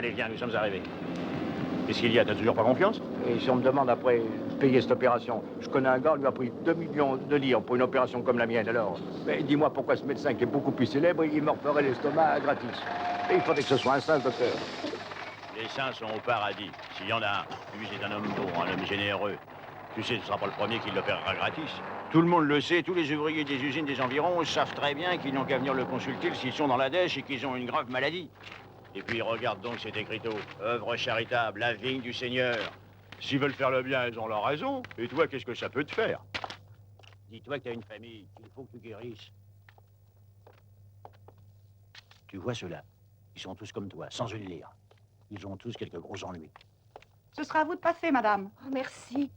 Allez, viens, nous sommes arrivés. Qu'est-ce qu'il y a? T'as toujours pas confiance? Et si on me demande après de payer cette opération, je connais un gars, lui a pris 2 millions de livres pour une opération comme la mienne, alors. Mais dis-moi pourquoi ce médecin qui est beaucoup plus célèbre, il me referait l'estomac gratis. Et il faudrait que ce soit un singe, docteur. Les saints sont au paradis, s'il y en a un. Lui, c'est un homme bon, un homme généreux. Tu sais, tu ne seras pas le premier qui l'opérera gratis. Tout le monde le sait, tous les ouvriers des usines des environs savent très bien qu'ils n'ont qu'à venir le consulter s'ils sont dans la dèche et qu'ils ont une grave maladie. Et puis, regarde donc cet écriteau. Œuvre charitable, la vigne du Seigneur. S'ils veulent faire le bien, ils ont leur raison. Et toi, qu'est-ce que ça peut te faire? Dis-toi que tu as une famille, qu'il faut que tu guérisses. Tu vois ceux-là, ils sont tous comme toi, sans une lire. Ils ont tous quelques gros ennuis. Ce sera à vous de passer, madame. Oh, merci.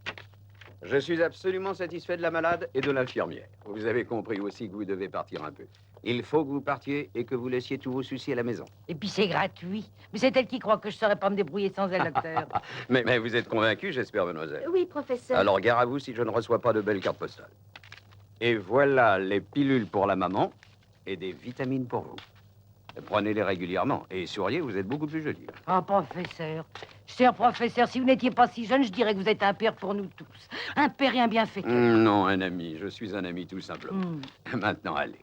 Je suis absolument satisfait de la malade et de l'infirmière. Vous avez compris aussi que vous devez partir un peu. Il faut que vous partiez et que vous laissiez tous vos soucis à la maison. Et puis c'est gratuit. Mais c'est elle qui croit que je ne saurais pas me débrouiller sans elle, docteur. Mais vous êtes convaincu, j'espère, mademoiselle. Oui, professeur. Alors, gare à vous si je ne reçois pas de belles cartes postales. Et voilà les pilules pour la maman et des vitamines pour vous. Prenez-les régulièrement. Et souriez, vous êtes beaucoup plus jolie. Oh, professeur. Cher professeur, si vous n'étiez pas si jeune, je dirais que vous êtes un père pour nous tous. Un père et un bienfaiteur. Non, un ami. Je suis un ami, tout simplement. Maintenant, allez.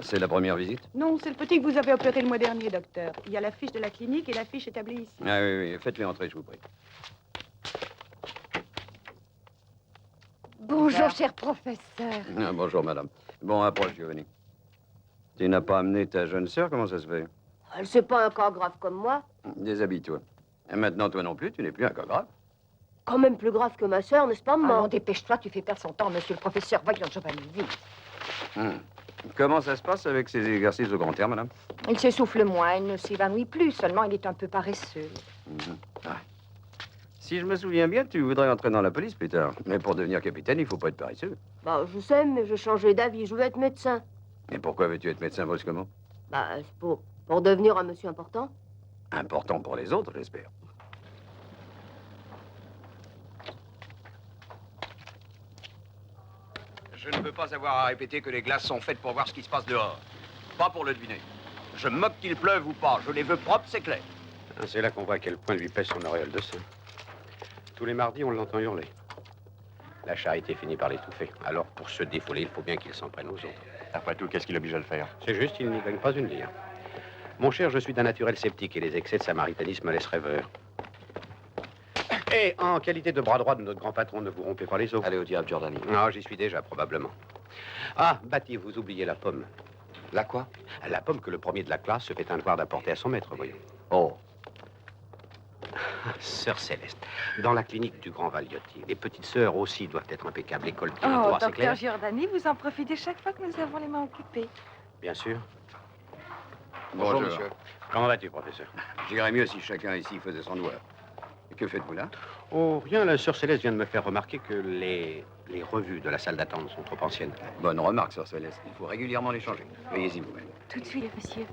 C'est la première visite? Non, c'est le petit que vous avez opéré le mois dernier, docteur. Il y a la fiche de la clinique et la fiche établie ici. Ah oui, oui. Faites-les entrer, je vous prie. Bonjour, cher professeur. Ah, bonjour, madame. Bon, approche, Giovanni. Tu n'as pas amené ta jeune sœur? Comment ça se fait? C'est pas un cas grave comme moi. Déshabille-toi. Et maintenant, toi non plus, tu n'es plus un cas grave. Quand même plus grave que ma sœur, n'est-ce pas, maman? Allons, dépêche-toi, tu fais perdre son temps, monsieur le professeur. Voyons, Giovanni, vite. Comment ça se passe avec ces exercices au grand air, madame? Il s'essouffle moins, il ne s'évanouit plus, seulement il est un peu paresseux. Ah. Si je me souviens bien, tu voudrais entrer dans la police plus tard. Mais pour devenir capitaine, il faut pas être paresseux. Bah, je sais, mais j'ai changé d'avis. Je veux être médecin. Et pourquoi veux-tu être médecin brusquement? Bah, c'est pour devenir un monsieur important. Important pour les autres, j'espère. Je ne veux pas avoir à répéter que les glaces sont faites pour voir ce qui se passe dehors. Pas pour le deviner. Je me moque qu'il pleuve ou pas. Je les veux propres, c'est clair. C'est là qu'on voit à quel point lui pèse son auréole de sang. Tous les mardis, on l'entend hurler. La charité finit par l'étouffer. Alors, pour se défouler, il faut bien qu'il s'en prenne aux autres. Après tout, qu'est-ce qui l'oblige à le faire? C'est juste, il n'y gagne pas une lire. Mon cher, je suis d'un naturel sceptique et les excès de samaritanisme me laissent rêveur. Et en qualité de bras droit de notre grand patron, ne vous rompez pas les os. Allez au diable, Giordani. Non, j'y suis déjà, probablement. Ah, Batty, vous oubliez la pomme. La quoi? La pomme que le premier de la classe se fait un devoir d'apporter à son maître, voyons. Oh. Sœur Céleste, dans la clinique du Grand Valiotti, les petites sœurs aussi doivent être impeccables. École pied Oh, droit, c'est docteur clair? Giordani, vous en profitez chaque fois que nous avons les mains occupées. Bien sûr. Bonjour, monsieur. Comment vas-tu, professeur? J'irais mieux si chacun ici faisait son devoir. Et que faites-vous là? Oh, rien, la sœur Céleste vient de me faire remarquer que les revues de la salle d'attente sont trop anciennes. Bonne remarque, sœur Céleste. Il faut régulièrement les changer. Veuillez-y vous-même. Tout de suite, monsieur.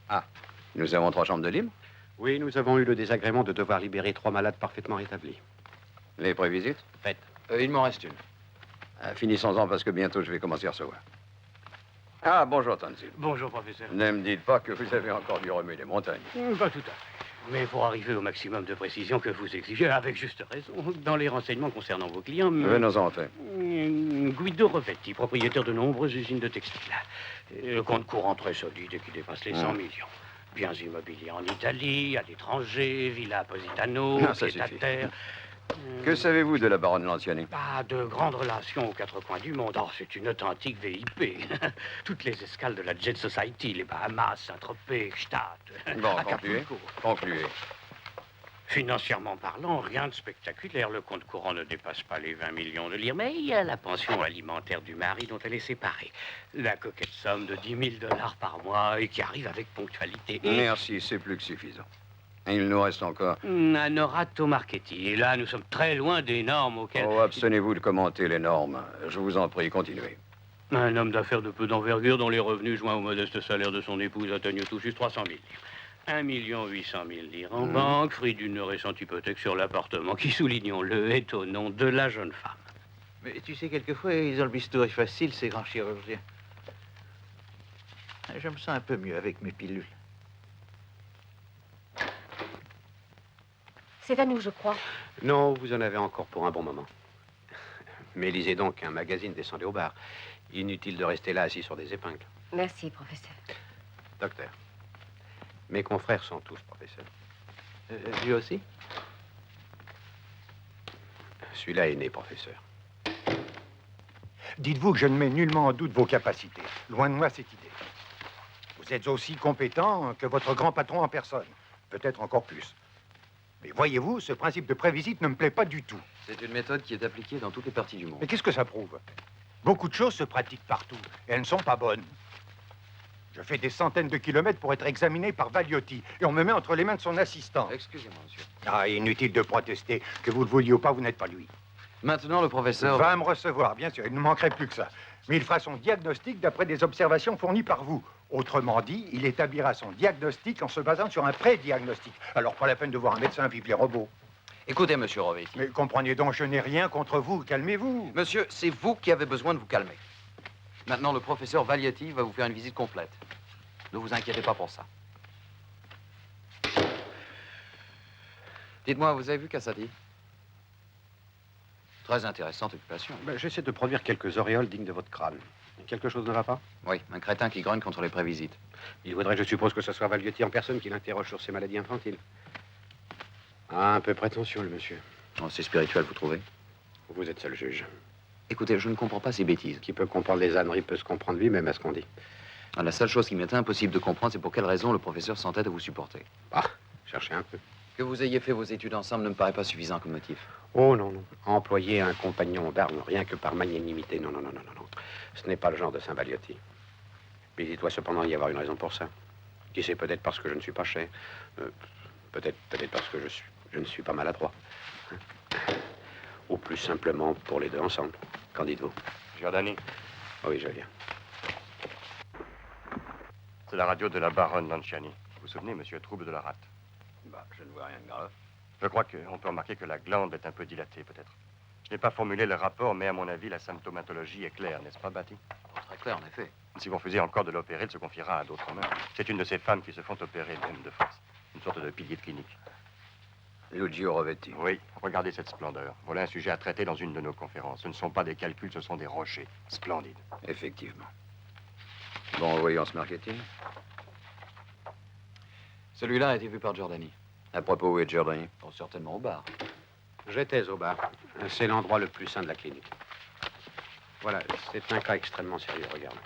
Ah, nous avons 3 chambres de libre? Oui, nous avons eu le désagrément de devoir libérer 3 malades parfaitement rétablis. Les prévisites? Faites. Il m'en reste une. Finissons-en parce que bientôt je vais commencer à recevoir. Ah, bonjour, Tanzil. Bonjour, professeur. Ne me dites pas que vous avez encore dû remuer les montagnes. Pas tout à fait. Mais pour arriver au maximum de précision que vous exigez, avec juste raison, dans les renseignements concernant vos clients... Venons-en en fait. Guido Rovetti, propriétaire de nombreuses usines de textiles. Compte courant très solide et qui dépasse les 100 millions. Biens immobiliers en Italie, à l'étranger, Villa Positano, Ça pied à suffit. terre. Que savez-vous de la baronne Lanciani? De grandes relations aux 4 coins du monde. Oh, c'est une authentique VIP. Toutes les escales de la Jet Society, les Bahamas, Saint-Tropez, Gstaad, Bon, Acapulco. concluez. Financièrement parlant, rien de spectaculaire. Le compte courant ne dépasse pas les 20 millions de lire. Mais il y a la pension alimentaire du mari dont elle est séparée. La coquette somme de 10 000 $ par mois et qui arrive avec ponctualité. Et Merci, c'est plus que suffisant. Il nous reste encore... un Orato Marchetti. Et là, nous sommes très loin des normes auxquelles... Oh, abstenez-vous de commenter les normes. Je vous en prie, continuez. Un homme d'affaires de peu d'envergure dont les revenus joints au modeste salaire de son épouse atteignent tout juste 300 000 livres. 1 800 000 livres en banque, fruit d'une récente hypothèque sur l'appartement qui, soulignons-le, est au nom de la jeune femme. Mais tu sais, quelquefois, ils ont le bistouri facile, ces grands chirurgiens. Je me sens un peu mieux avec mes pilules. C'est à nous, je crois. Non, vous en avez encore pour un bon moment. Mais lisez donc un magazine, descendez au bar. Inutile de rester là assis sur des épingles. Merci, professeur. Docteur, mes confrères sont tous professeurs. Lui aussi? Celui-là est né professeur. Dites-vous que je ne mets nullement en doute vos capacités. Loin de moi cette idée. Vous êtes aussi compétent que votre grand patron en personne. Peut-être encore plus. Mais voyez-vous, ce principe de prévisite ne me plaît pas du tout. C'est une méthode qui est appliquée dans toutes les parties du monde. Mais qu'est-ce que ça prouve? Beaucoup de choses se pratiquent partout, et elles ne sont pas bonnes. Je fais des centaines de kilomètres pour être examiné par Valiotti, et on me met entre les mains de son assistant. Excusez-moi, monsieur. Ah, inutile de protester. Que vous le vouliez ou pas, vous n'êtes pas lui. Maintenant, le professeur... Va me recevoir, bien sûr, il ne manquerait plus que ça. Mais il fera son diagnostic d'après des observations fournies par vous. Autrement dit, il établira son diagnostic en se basant sur un pré-diagnostic. Alors, pas la peine de voir un médecin vivre les robots. Écoutez, monsieur Rovetti. Mais comprenez donc, je n'ai rien contre vous. Calmez-vous. Monsieur, c'est vous qui avez besoin de vous calmer. Maintenant, le professeur Valietti va vous faire une visite complète. Ne vous inquiétez pas pour ça. Dites-moi, vous avez vu Cassati? Très intéressante occupation. J'essaie de produire quelques auréoles dignes de votre crâne. Quelque chose ne va pas? Oui, un crétin qui grogne contre les prévisites. Il voudrait, je suppose, que ce soit Valietti en personne qui l'interroge sur ses maladies infantiles. Ah, un peu prétentieux, le monsieur. Oh, c'est spirituel, vous trouvez? Vous êtes seul juge. Écoutez, je ne comprends pas ces bêtises. Qui peut comprendre les âneries peut se comprendre lui-même à ce qu'on dit. Ah, la seule chose qui m'est impossible de comprendre, c'est pour quelle raison le professeur s'entête à vous supporter. Ah, cherchez un peu. Que vous ayez fait vos études ensemble ne me paraît pas suffisant comme motif. Oh non, non. Employer un compagnon d'armes rien que par magnanimité, non, non, non, non, non. Ce n'est pas le genre de Saint-Valiotti. Mais il doit cependant y avoir une raison pour ça. Qui sait, peut-être parce que je ne suis pas cher. Peut-être parce que je ne suis pas maladroit. Ou plus simplement pour les deux ensemble. Qu'en dites-vous? Giordani, Oui, je viens. c'est la radio de la baronne Lanciani. Vous vous souvenez, monsieur, trouble de la rate? Bah, je ne vois rien de grave. Je crois qu'on peut remarquer que la glande est un peu dilatée, peut-être. Je n'ai pas formulé le rapport, mais à mon avis, la symptomatologie est claire, n'est-ce pas, Batty? Oh, très clair, en effet. Si vous refusez encore de l'opérer, elle se confiera à d'autres mains. C'est une de ces femmes qui se font opérer, même de force. Une sorte de pilier de clinique. Lucio Rovetti. Oui, regardez cette splendeur. Voilà un sujet à traiter dans une de nos conférences. Ce ne sont pas des calculs, ce sont des rochers. Splendides. Effectivement. Bon, voyons ce marketing. Celui-là a été vu par Giordani. À propos, où est Giordani? Oh, certainement au bar. J'étais au bar. C'est l'endroit le plus sain de la clinique. Voilà, c'est un cas extrêmement sérieux, regarde.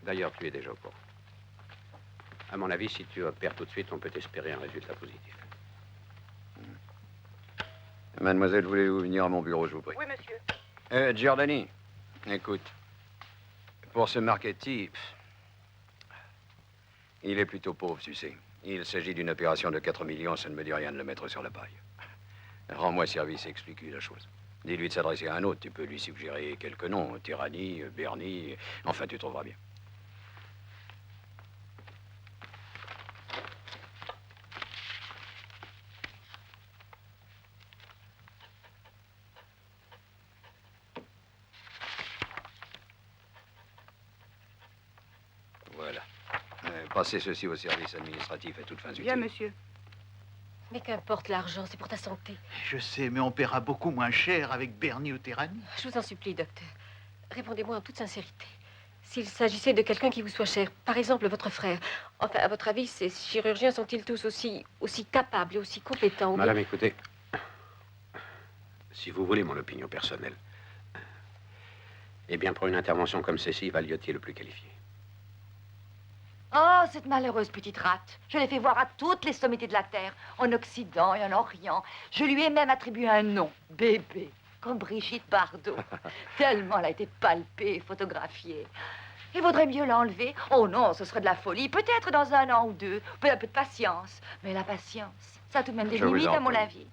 D'ailleurs, tu es déjà au courant. À mon avis, si tu opères tout de suite, on peut espérer un résultat positif. Mademoiselle, voulez-vous venir à mon bureau, je vous prie? Oui, monsieur. Giordani, écoute. Pour ce Marchetti, il est plutôt pauvre, tu sais. Il s'agit d'une opération de 4 millions, ça ne me dit rien de le mettre sur la paille. Rends-moi service et explique-lui la chose. Dis-lui de s'adresser à un autre. Tu peux lui suggérer quelques noms. Tyrannie, Bernie, enfin, tu trouveras bien. Voilà. Passez ceci au service administratif à toute fin utile. Bien, monsieur. Mais qu'importe l'argent, c'est pour ta santé. Je sais, mais on paiera beaucoup moins cher avec Bernie ou Terrani. Je vous en supplie, docteur. Répondez-moi en toute sincérité. S'il s'agissait de quelqu'un qui vous soit cher, par exemple votre frère, enfin, à votre avis, ces chirurgiens sont-ils tous aussi capables et aussi compétents ou bien- Madame, écoutez, si vous voulez mon opinion personnelle, eh bien, pour une intervention comme celle-ci, Valiotti est le plus qualifié. Oh, cette malheureuse petite rate. Je l'ai fait voir à toutes les sommités de la Terre, en Occident et en Orient. Je lui ai même attribué un nom, bébé, comme Brigitte Bardot. Tellement elle a été palpée, photographiée. Il vaudrait mieux l'enlever. Oh non, ce serait de la folie. Peut-être dans 1 an ou 2. Un peu de patience. Mais la patience, ça a tout de même des Je vous limites, en à mon prie. avis.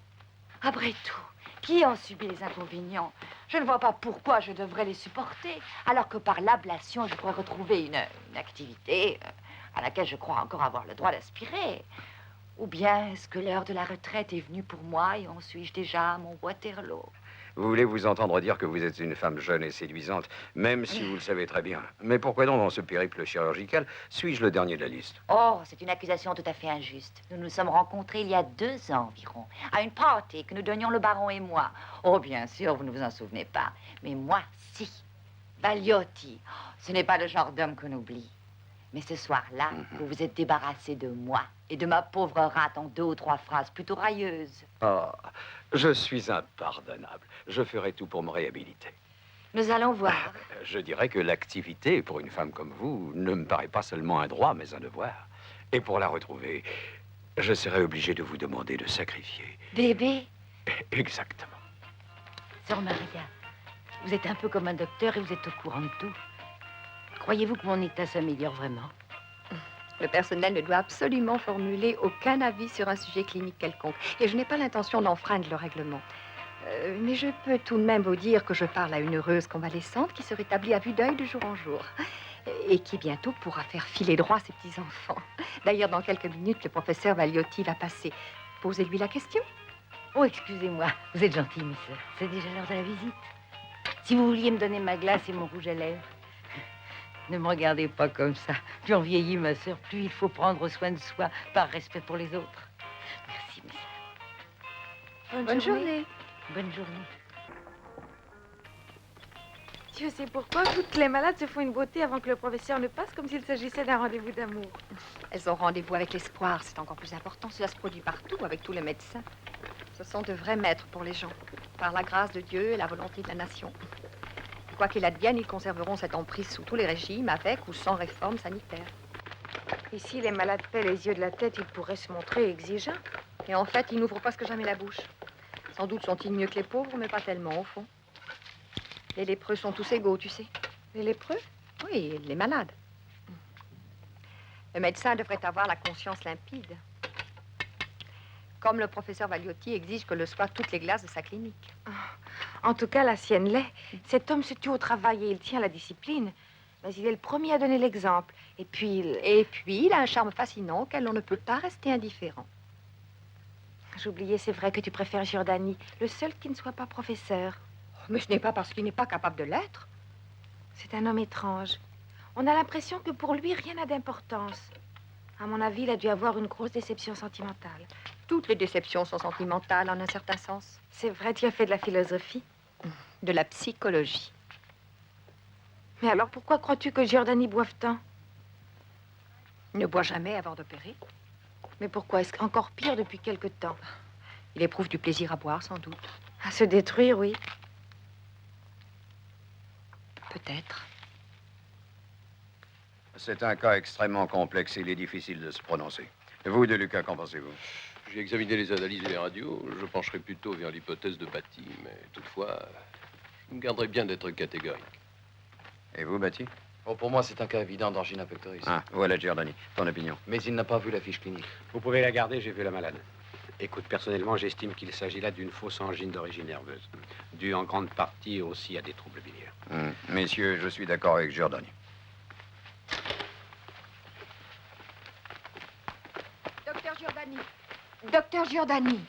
Après tout, qui en subit les inconvénients? Je ne vois pas pourquoi je devrais les supporter, alors que par l'ablation, je pourrais retrouver une activité à laquelle je crois encore avoir le droit d'aspirer. Ou bien est-ce que l'heure de la retraite est venue pour moi et en suis-je déjà à mon Waterloo? Vous voulez vous entendre dire que vous êtes une femme jeune et séduisante, même si vous le savez très bien. Mais pourquoi donc, dans ce périple chirurgical, suis-je le dernier de la liste? Oh, c'est une accusation tout à fait injuste. Nous nous sommes rencontrés il y a 2 ans environ, à une party que nous donnions le baron et moi. Oh, bien sûr, vous ne vous en souvenez pas. Mais moi, si. Valiotti, ce n'est pas le genre d'homme qu'on oublie. Mais ce soir-là, vous vous êtes débarrassé de moi et de ma pauvre rate en 2 ou 3 phrases plutôt railleuses. Oh, je suis impardonnable. Je ferai tout pour me réhabiliter. Nous allons voir. Je dirais que l'activité, pour une femme comme vous, ne me paraît pas seulement un droit, mais un devoir. Et pour la retrouver, je serai obligé de vous demander de sacrifier. Bébé, Exactement. Sœur Maria, vous êtes un peu comme un docteur et vous êtes au courant de tout. Croyez-vous que mon état s'améliore vraiment? Le personnel ne doit absolument formuler aucun avis sur un sujet clinique quelconque. Et je n'ai pas l'intention d'enfreindre le règlement. Mais je peux tout de même vous dire que je parle à une heureuse convalescente qui se rétablit à vue d'œil de jour en jour. Et qui bientôt pourra faire filer droit ses petits-enfants. D'ailleurs, dans quelques minutes, le professeur Valiotti va passer. Posez-lui la question. Oh, excusez-moi, vous êtes gentille, mes sœurs. C'est déjà l'heure de la visite. Si vous vouliez me donner ma glace et mon rouge à lèvres. Ne me regardez pas comme ça. Plus on vieillit, ma sœur, plus il faut prendre soin de soi par respect pour les autres. Merci, mes sœurs. Bonne journée. Bonne journée. Dieu sait pourquoi toutes les malades se font une beauté avant que le professeur ne passe, comme s'il s'agissait d'un rendez-vous d'amour. Elles ont rendez-vous avec l'espoir. C'est encore plus important. Cela se produit partout avec tous les médecins. Ce sont de vrais maîtres pour les gens. Par la grâce de Dieu et la volonté de la nation. Quoi qu'il advienne, ils conserveront cette emprise sous tous les régimes, avec ou sans réforme sanitaire. Ici, les malades paient les yeux de la tête, ils pourraient se montrer exigeants. Et en fait, ils n'ouvrent presque jamais la bouche. Sans doute sont-ils mieux que les pauvres, mais pas tellement, au fond. Les lépreux sont tous égaux, tu sais. Les lépreux? Oui, les malades. Le médecin devrait avoir la conscience limpide. Comme le professeur Valiotti exige que le soient toutes les glaces de sa clinique. En tout cas, la sienne l'est. Cet homme se tue au travail et il tient la discipline. Mais il est le premier à donner l'exemple. Et puis, il a un charme fascinant auquel on ne peut pas rester indifférent. J'oubliais, c'est vrai que tu préfères Giordani, le seul qui ne soit pas professeur. Mais ce n'est pas parce qu'il n'est pas capable de l'être. C'est un homme étrange. On a l'impression que pour lui, rien n'a d'importance. À mon avis, il a dû avoir une grosse déception sentimentale. Toutes les déceptions sont sentimentales, en un certain sens. C'est vrai, tu as fait de la philosophie. De la psychologie. Mais alors, pourquoi crois-tu que Giordani boive tant? Il ne boit jamais avant d'opérer. Mais pourquoi? Est-ce encore pire depuis quelque temps? Il éprouve du plaisir à boire, sans doute. À se détruire, oui. Peut-être. C'est un cas extrêmement complexe et il est difficile de se prononcer. Vous, De Luca, qu'en pensez-vous? J'ai examiné les analyses et les radios. Je pencherai plutôt vers l'hypothèse de Batty, mais toutefois, je me garderai bien d'être catégorique. Et vous, Batty? Oh, pour moi, c'est un cas évident d'angina pectoris. Ah, voilà Giordani. Ton opinion? Mais il n'a pas vu la fiche clinique. Vous pouvez la garder, j'ai vu la malade. Écoute, personnellement, j'estime qu'il s'agit là d'une fausse angine d'origine nerveuse, due en grande partie aussi à des troubles biliaires. Messieurs, je suis d'accord avec Giordani. Docteur Giordani. Docteur Giordani.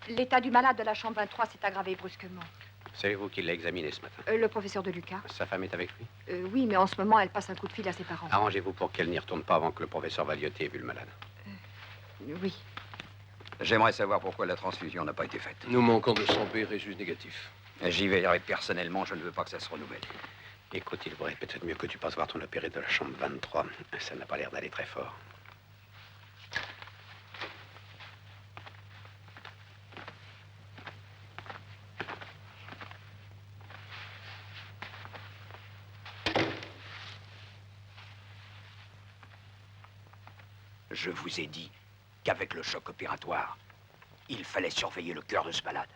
L'état du malade de la chambre 23 s'est aggravé brusquement. Savez-vous qu'il l'a examiné ce matin? Le professeur De Luca. Sa femme est avec lui? Oui, mais en ce moment, elle passe un coup de fil à ses parents. Arrangez-vous pour qu'elle n'y retourne pas avant que le professeur Valiotti ait vu le malade. Oui. J'aimerais savoir pourquoi la transfusion n'a pas été faite. Nous manquons de sang B, Résus négatif. J'y veillerai personnellement, je ne veux pas que ça se renouvelle. Écoute, il vaudrait peut-être mieux que tu passes voir ton opéré de la chambre 23. Ça n'a pas l'air d'aller très fort. Je vous ai dit qu'avec le choc opératoire, il fallait surveiller le cœur de ce malade.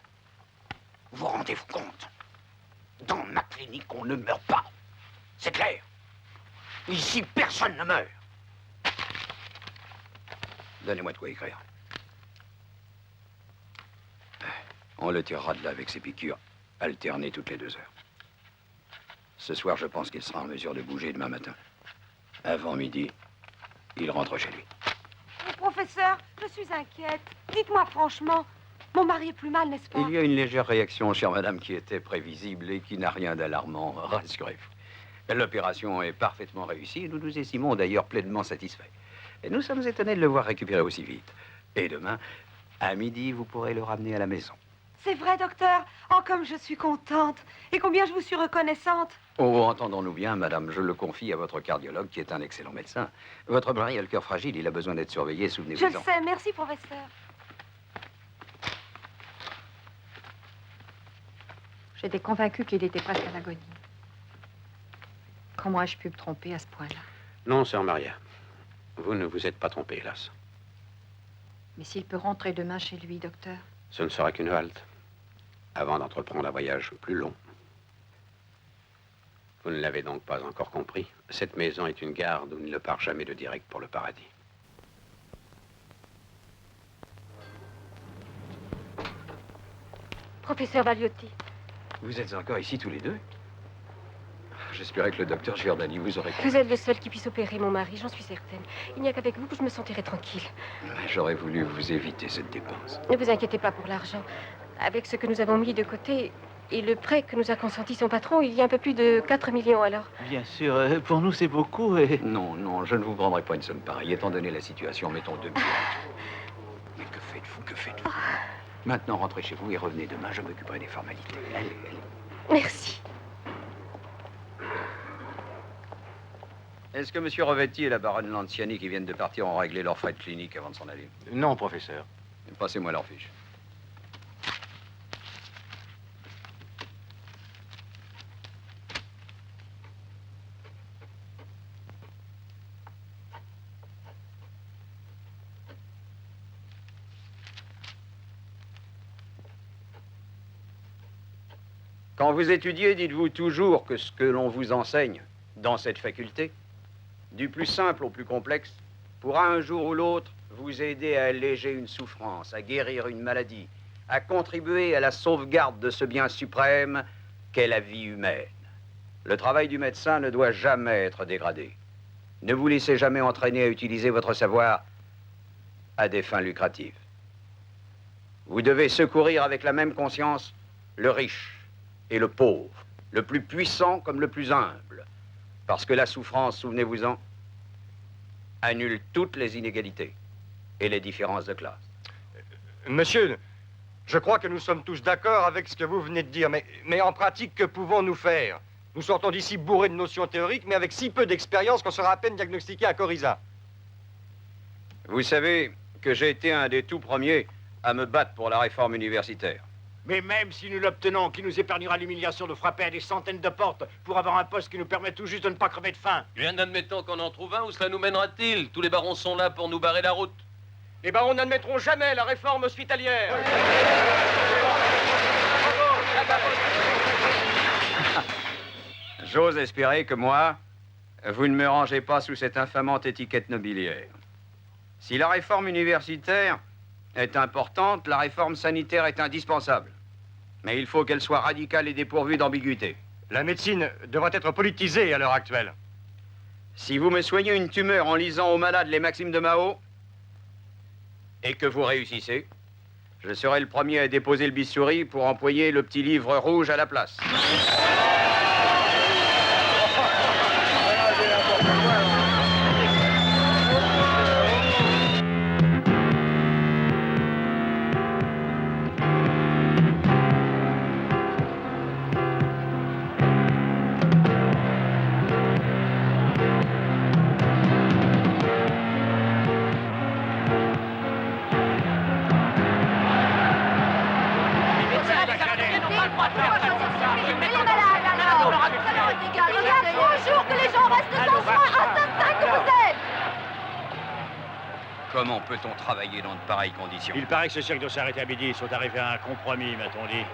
Vous rendez-vous compte? Dans ma clinique, on ne meurt pas. C'est clair. Ici, personne ne meurt. Donnez-moi de quoi écrire. On le tirera de là avec ses piqûres, alternées toutes les 2 heures. Ce soir, je pense qu'il sera en mesure de bouger demain matin. Avant midi, il rentre chez lui. Oh, professeur, je suis inquiète. Dites-moi franchement, Mon mari est plus mal, n'est-ce pas? Il y a une légère réaction, chère madame, qui était prévisible et qui n'a rien d'alarmant, rassurez-vous. L'opération est parfaitement réussie et nous nous estimons d'ailleurs pleinement satisfaits. Et nous sommes étonnés de le voir récupérer aussi vite. Et demain, à midi, vous pourrez le ramener à la maison. C'est vrai, docteur. Oh, comme je suis contente. Et combien je vous suis reconnaissante. Oh, entendons-nous bien, madame, je le confie à votre cardiologue, qui est un excellent médecin. Votre mari a le cœur fragile, il a besoin d'être surveillé, souvenez-vous-en. Je le sais, merci, professeur. J'étais convaincue qu'il était presque à l'agonie. Comment ai-je pu me tromper à ce point-là? Non, sœur Maria. Vous ne vous êtes pas trompée, hélas. Mais s'il peut rentrer demain chez lui, docteur? Ce ne sera qu'une halte, avant d'entreprendre un voyage plus long. Vous ne l'avez donc pas encore compris. Cette maison est une gare d'où il ne part jamais de direct pour le paradis. Professeur Valiotti. Vous êtes encore ici tous les deux? J'espérais que le docteur Giordani vous aurait... Vous êtes le seul qui puisse opérer mon mari, j'en suis certaine. Il n'y a qu'avec vous que je me sentirai tranquille. J'aurais voulu vous éviter cette dépense. Ne vous inquiétez pas pour l'argent. Avec ce que nous avons mis de côté et le prêt que nous a consenti son patron, il y a un peu plus de 4 millions alors. Bien sûr, pour nous c'est beaucoup et... Non, non, je ne vous prendrai pas une somme pareille. Étant donné la situation, mettons 2 millions. Mais que faites-vous, que faites-vous? Maintenant, rentrez chez vous et revenez demain, je m'occuperai des formalités. Allez, allez. Merci. Est-ce que M. Rovetti et la baronne Lanciani qui viennent de partir ont réglé leurs frais de clinique avant de s'en aller? Non, professeur. Passez-moi leur fiche. Quand vous étudiez, dites-vous toujours que ce que l'on vous enseigne dans cette faculté, du plus simple au plus complexe, pourra un jour ou l'autre vous aider à alléger une souffrance, à guérir une maladie, à contribuer à la sauvegarde de ce bien suprême qu'est la vie humaine. Le travail du médecin ne doit jamais être dégradé. Ne vous laissez jamais entraîner à utiliser votre savoir à des fins lucratives. Vous devez secourir avec la même conscience le riche et le pauvre, le plus puissant comme le plus humble, parce que la souffrance, souvenez-vous-en, annule toutes les inégalités et les différences de classe. Monsieur, je crois que nous sommes tous d'accord avec ce que vous venez de dire, mais en pratique, que pouvons-nous faire? Nous sortons d'ici bourrés de notions théoriques, mais avec si peu d'expérience qu'on sera à peine diagnostiqué à Coryza. Vous savez que j'ai été un des tout premiers à me battre pour la réforme universitaire. Mais même si nous l'obtenons, qui nous épargnera l'humiliation de frapper à des centaines de portes pour avoir un poste qui nous permet tout juste de ne pas crever de faim. Bien admettons qu'on en trouve un, où cela nous mènera-t-il? Tous les barons sont là pour nous barrer la route. Les barons n'admettront jamais la réforme hospitalière. J'ose espérer que moi, vous ne me rangez pas sous cette infamante étiquette nobiliaire. Si la réforme universitaire est importante, la réforme sanitaire est indispensable. Mais il faut qu'elle soit radicale et dépourvue d'ambiguïté. La médecine devrait être politisée à l'heure actuelle. Si vous me soignez une tumeur en lisant aux malades les maximes de Mao, et que vous réussissez, je serai le premier à déposer le bistouri pour employer le petit livre rouge à la place. Comment peut-on travailler dans de pareilles conditions? Il paraît que ce siècle doit s'arrêter à midi. Ils sont arrivés à un compromis, m'a-t-on dit.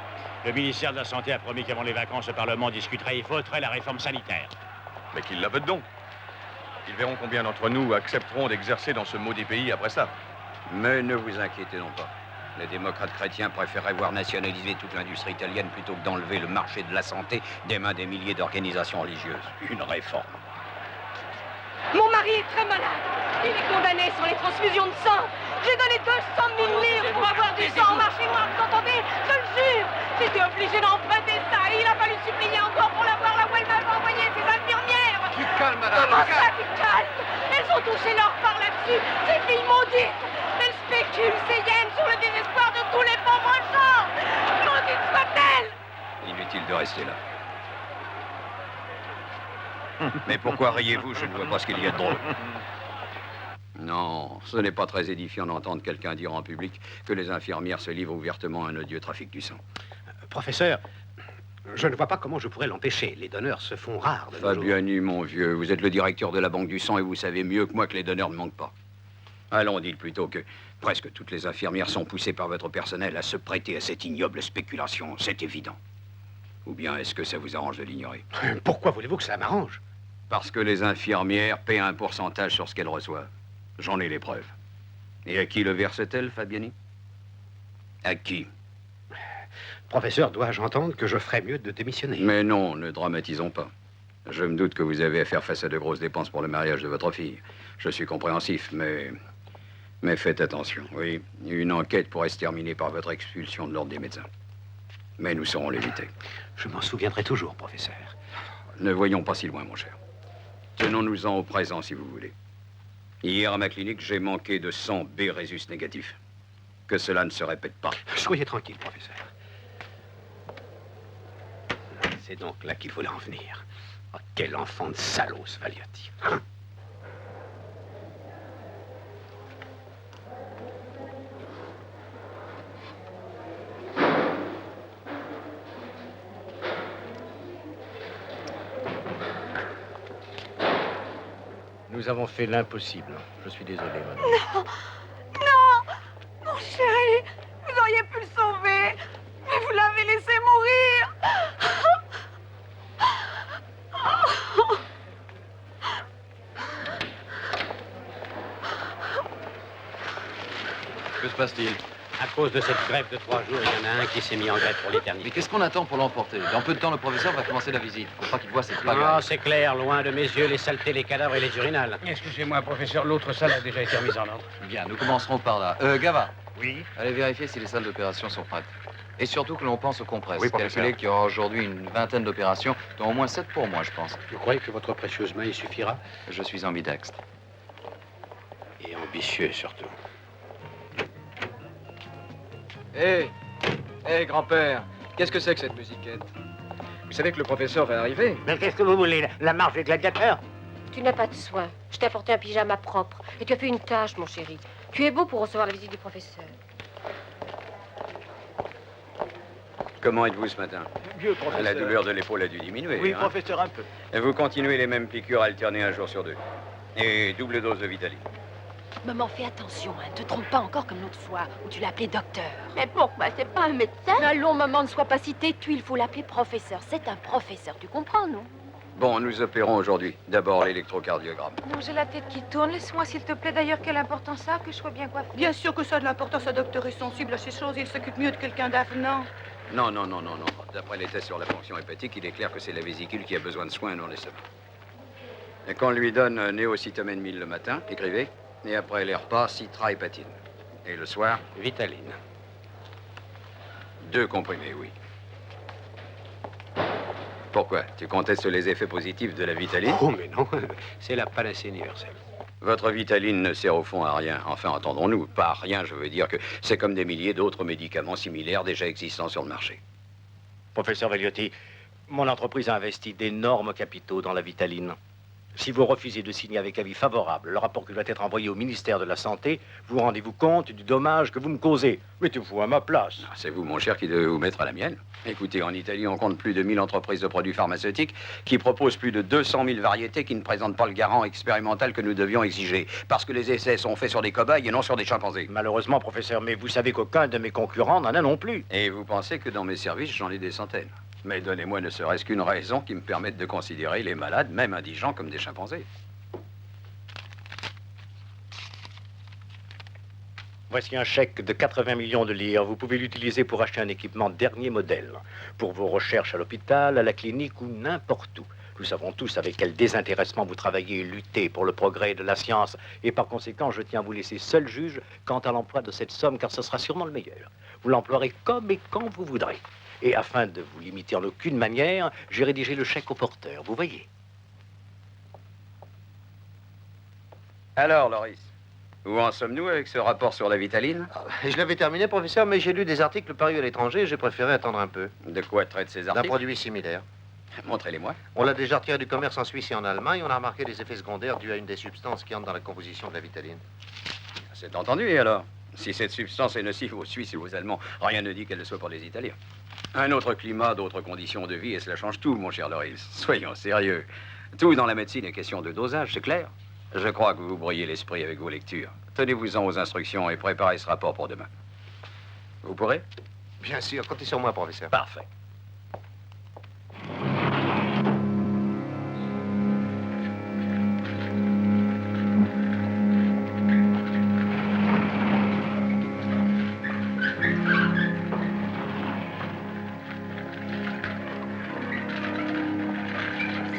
Le ministère de la Santé a promis qu'avant les vacances, le Parlement discuterait et voterait la réforme sanitaire. Mais qu'ils la votent donc. Ils verront combien d'entre nous accepteront d'exercer dans ce maudit pays après ça. Mais ne vous inquiétez non pas. Les démocrates chrétiens préféreraient voir nationaliser toute l'industrie italienne plutôt que d'enlever le marché de la santé des mains des milliers d'organisations religieuses. Une réforme. Mon mari est très malade. Il est condamné sur les transfusions de sang. J'ai donné 200 000 livres pour avoir du sang en marché noir, vous entendez? Je le jure. J'étais obligée d'emprunter ça et il a fallu supplier encore pour l'avoir là où elle m'avait envoyé ses infirmières. Du calme, madame. Comment ça, du calme? Elles ont touché leur part là-dessus. Ces filles maudites. Elles spéculent ces yens sur le désespoir de tous les pauvres gens. Maudites soient-elles. Inutile de rester là. Mais pourquoi riez-vous? Je ne vois pas ce qu'il y a de drôle. Non, ce n'est pas très édifiant d'entendre quelqu'un dire en public que les infirmières se livrent ouvertement à un odieux trafic du sang. Professeur, je ne vois pas comment je pourrais l'empêcher. Les donneurs se font rares de nos jours. Fabiani, mon vieux, vous êtes le directeur de la Banque du sang et vous savez mieux que moi que les donneurs ne manquent pas. Allons, dites plutôt que presque toutes les infirmières sont poussées par votre personnel à se prêter à cette ignoble spéculation, c'est évident. Ou bien est-ce que ça vous arrange de l'ignorer? Pourquoi voulez-vous que ça m'arrange? Parce que les infirmières paient un pourcentage sur ce qu'elles reçoivent. J'en ai les preuves. Et à qui le verse-t-elle, Fabiani? À qui? Professeur, dois-je entendre que je ferais mieux de démissionner? Mais non, ne dramatisons pas. Je me doute que vous avez à faire face à de grosses dépenses pour le mariage de votre fille. Je suis compréhensif, mais faites attention. Oui, une enquête pourrait se terminer par votre expulsion de l'ordre des médecins. Mais nous saurons l'éviter. Je m'en souviendrai toujours, professeur. Ne voyons pas si loin, mon cher. Tenons-nous-en au présent, si vous voulez. Hier, à ma clinique, j'ai manqué de 100 B résus négatifs. Que cela ne se répète pas. Soyez tranquille, professeur. C'est donc là qu'il fallait en venir. Oh, quel enfant de salaud, ce Valiotti. Hein? Nous avons fait l'impossible. Je suis désolé, madame. Non, non, mon chéri, vous auriez pu le sauver, mais vous l'avez laissé mourir. Que se passe-t-il? À cause de cette grève de 3 jours, il y en a un qui s'est mis en grève pour l'éternité. Mais qu'est-ce qu'on attend pour l'emporter? Dans peu de temps, le professeur va commencer la visite. Faut pas qu'il voit cette Ah, bagarre. c'est clair, loin de mes yeux, les saletés, les cadavres et les urinales. Excusez-moi, professeur, l'autre salle a déjà été remise en ordre. Bien, nous commencerons par là. Gava. Oui? Allez vérifier si les salles d'opération sont prêtes. Et surtout que l'on pense aux compresses. Oui, professeur. Calculez qu'il y aura aujourd'hui une vingtaine d'opérations, dont au moins 7 pour moi, je pense. Vous croyez que votre précieuse main y suffira? Je suis ambidextre. Et ambitieux, surtout. Hé grand-père, qu'est-ce que c'est que cette musiquette? Vous savez que le professeur va arriver? Mais qu'est-ce que vous voulez? La marche des gladiateurs? Tu n'as pas de soin. Je t'ai apporté un pyjama propre. Et tu as fait une tâche, mon chéri. Tu es beau pour recevoir la visite du professeur. Comment êtes-vous ce matin? Mieux, professeur. La douleur de l'épaule a dû diminuer. Oui, hein? professeur, un peu. Et vous continuez les mêmes piqûres alternées un jour sur 2. Et double dose de Vitaline. Maman, fais attention, hein. Ne te trompe pas encore comme l'autre fois, où tu l'as appelé docteur. Mais pourquoi? C'est pas un médecin? Allons, maman, ne sois pas si têtue, il faut l'appeler professeur. C'est un professeur, tu comprends, non? Bon, nous opérons aujourd'hui. D'abord l'électrocardiogramme. Non, j'ai la tête qui tourne. Laisse-moi, s'il te plaît. D'ailleurs, quelle importance ça, que je sois bien coiffée. Bien sûr que ça a de l'importance, un docteur est sensible à ces choses, il s'occupe mieux de quelqu'un d'avenant. Non. D'après les tests sur la fonction hépatique, il est clair que c'est la vésicule qui a besoin de soins, non l'estomac. Et qu'on lui donne néocytomène 1000 le matin, écrivez, et après les repas, citrahépatine. Et le soir, Vitaline. 2 comprimés, oui. Pourquoi? Tu contestes les effets positifs de la Vitaline? Oh, mais non, c'est la panacée universelle. Votre Vitaline ne sert au fond à rien. Enfin, entendons-nous, pas à rien, je veux dire que c'est comme des milliers d'autres médicaments similaires déjà existants sur le marché. Professeur Valiotti, mon entreprise a investi d'énormes capitaux dans la Vitaline. Si vous refusez de signer avec avis favorable le rapport qui doit être envoyé au ministère de la Santé, vous rendez-vous compte du dommage que vous me causez. Mettez-vous à ma place. C'est vous, mon cher, qui devez vous mettre à la mienne. Écoutez, en Italie, on compte plus de 1000 entreprises de produits pharmaceutiques qui proposent plus de 200 000 variétés qui ne présentent pas le garant expérimental que nous devions exiger. Parce que les essais sont faits sur des cobayes et non sur des chimpanzés. Malheureusement, professeur, mais vous savez qu'aucun de mes concurrents n'en a non plus. Et vous pensez que dans mes services, j'en ai des centaines. Mais donnez-moi ne serait-ce qu'une raison qui me permette de considérer les malades, même indigents, comme des chimpanzés. Voici un chèque de 80 millions de lire. Vous pouvez l'utiliser pour acheter un équipement dernier modèle. Pour vos recherches à l'hôpital, à la clinique ou n'importe où. Nous savons tous avec quel désintéressement vous travaillez et luttez pour le progrès de la science. Et par conséquent, je tiens à vous laisser seul juge quant à l'emploi de cette somme, car ce sera sûrement le meilleur. Vous l'emploierez comme et quand vous voudrez. Et afin de vous limiter en aucune manière, j'ai rédigé le chèque au porteur, vous voyez. Alors, Loris, où en sommes-nous avec ce rapport sur la Vitaline? Je l'avais terminé, professeur, mais j'ai lu des articles parus à l'étranger et j'ai préféré attendre un peu. De quoi traitent ces D'un articles? produit similaire. Montrez-les-moi. On l'a déjà retiré du commerce en Suisse et en Allemagne. On a remarqué des effets secondaires dus à une des substances qui entrent dans la composition de la Vitaline. C'est entendu, et alors? Si cette substance est nocive aux Suisses et aux Allemands, rien ne dit qu'elle le soit pour les Italiens. Un autre climat, d'autres conditions de vie, et cela change tout, mon cher Loris. Soyons sérieux. Tout dans la médecine est question de dosage, c'est clair? Je crois que vous brouillez l'esprit avec vos lectures. Tenez-vous-en aux instructions et préparez ce rapport pour demain. Vous pourrez? Bien sûr, comptez sur moi, professeur. Parfait.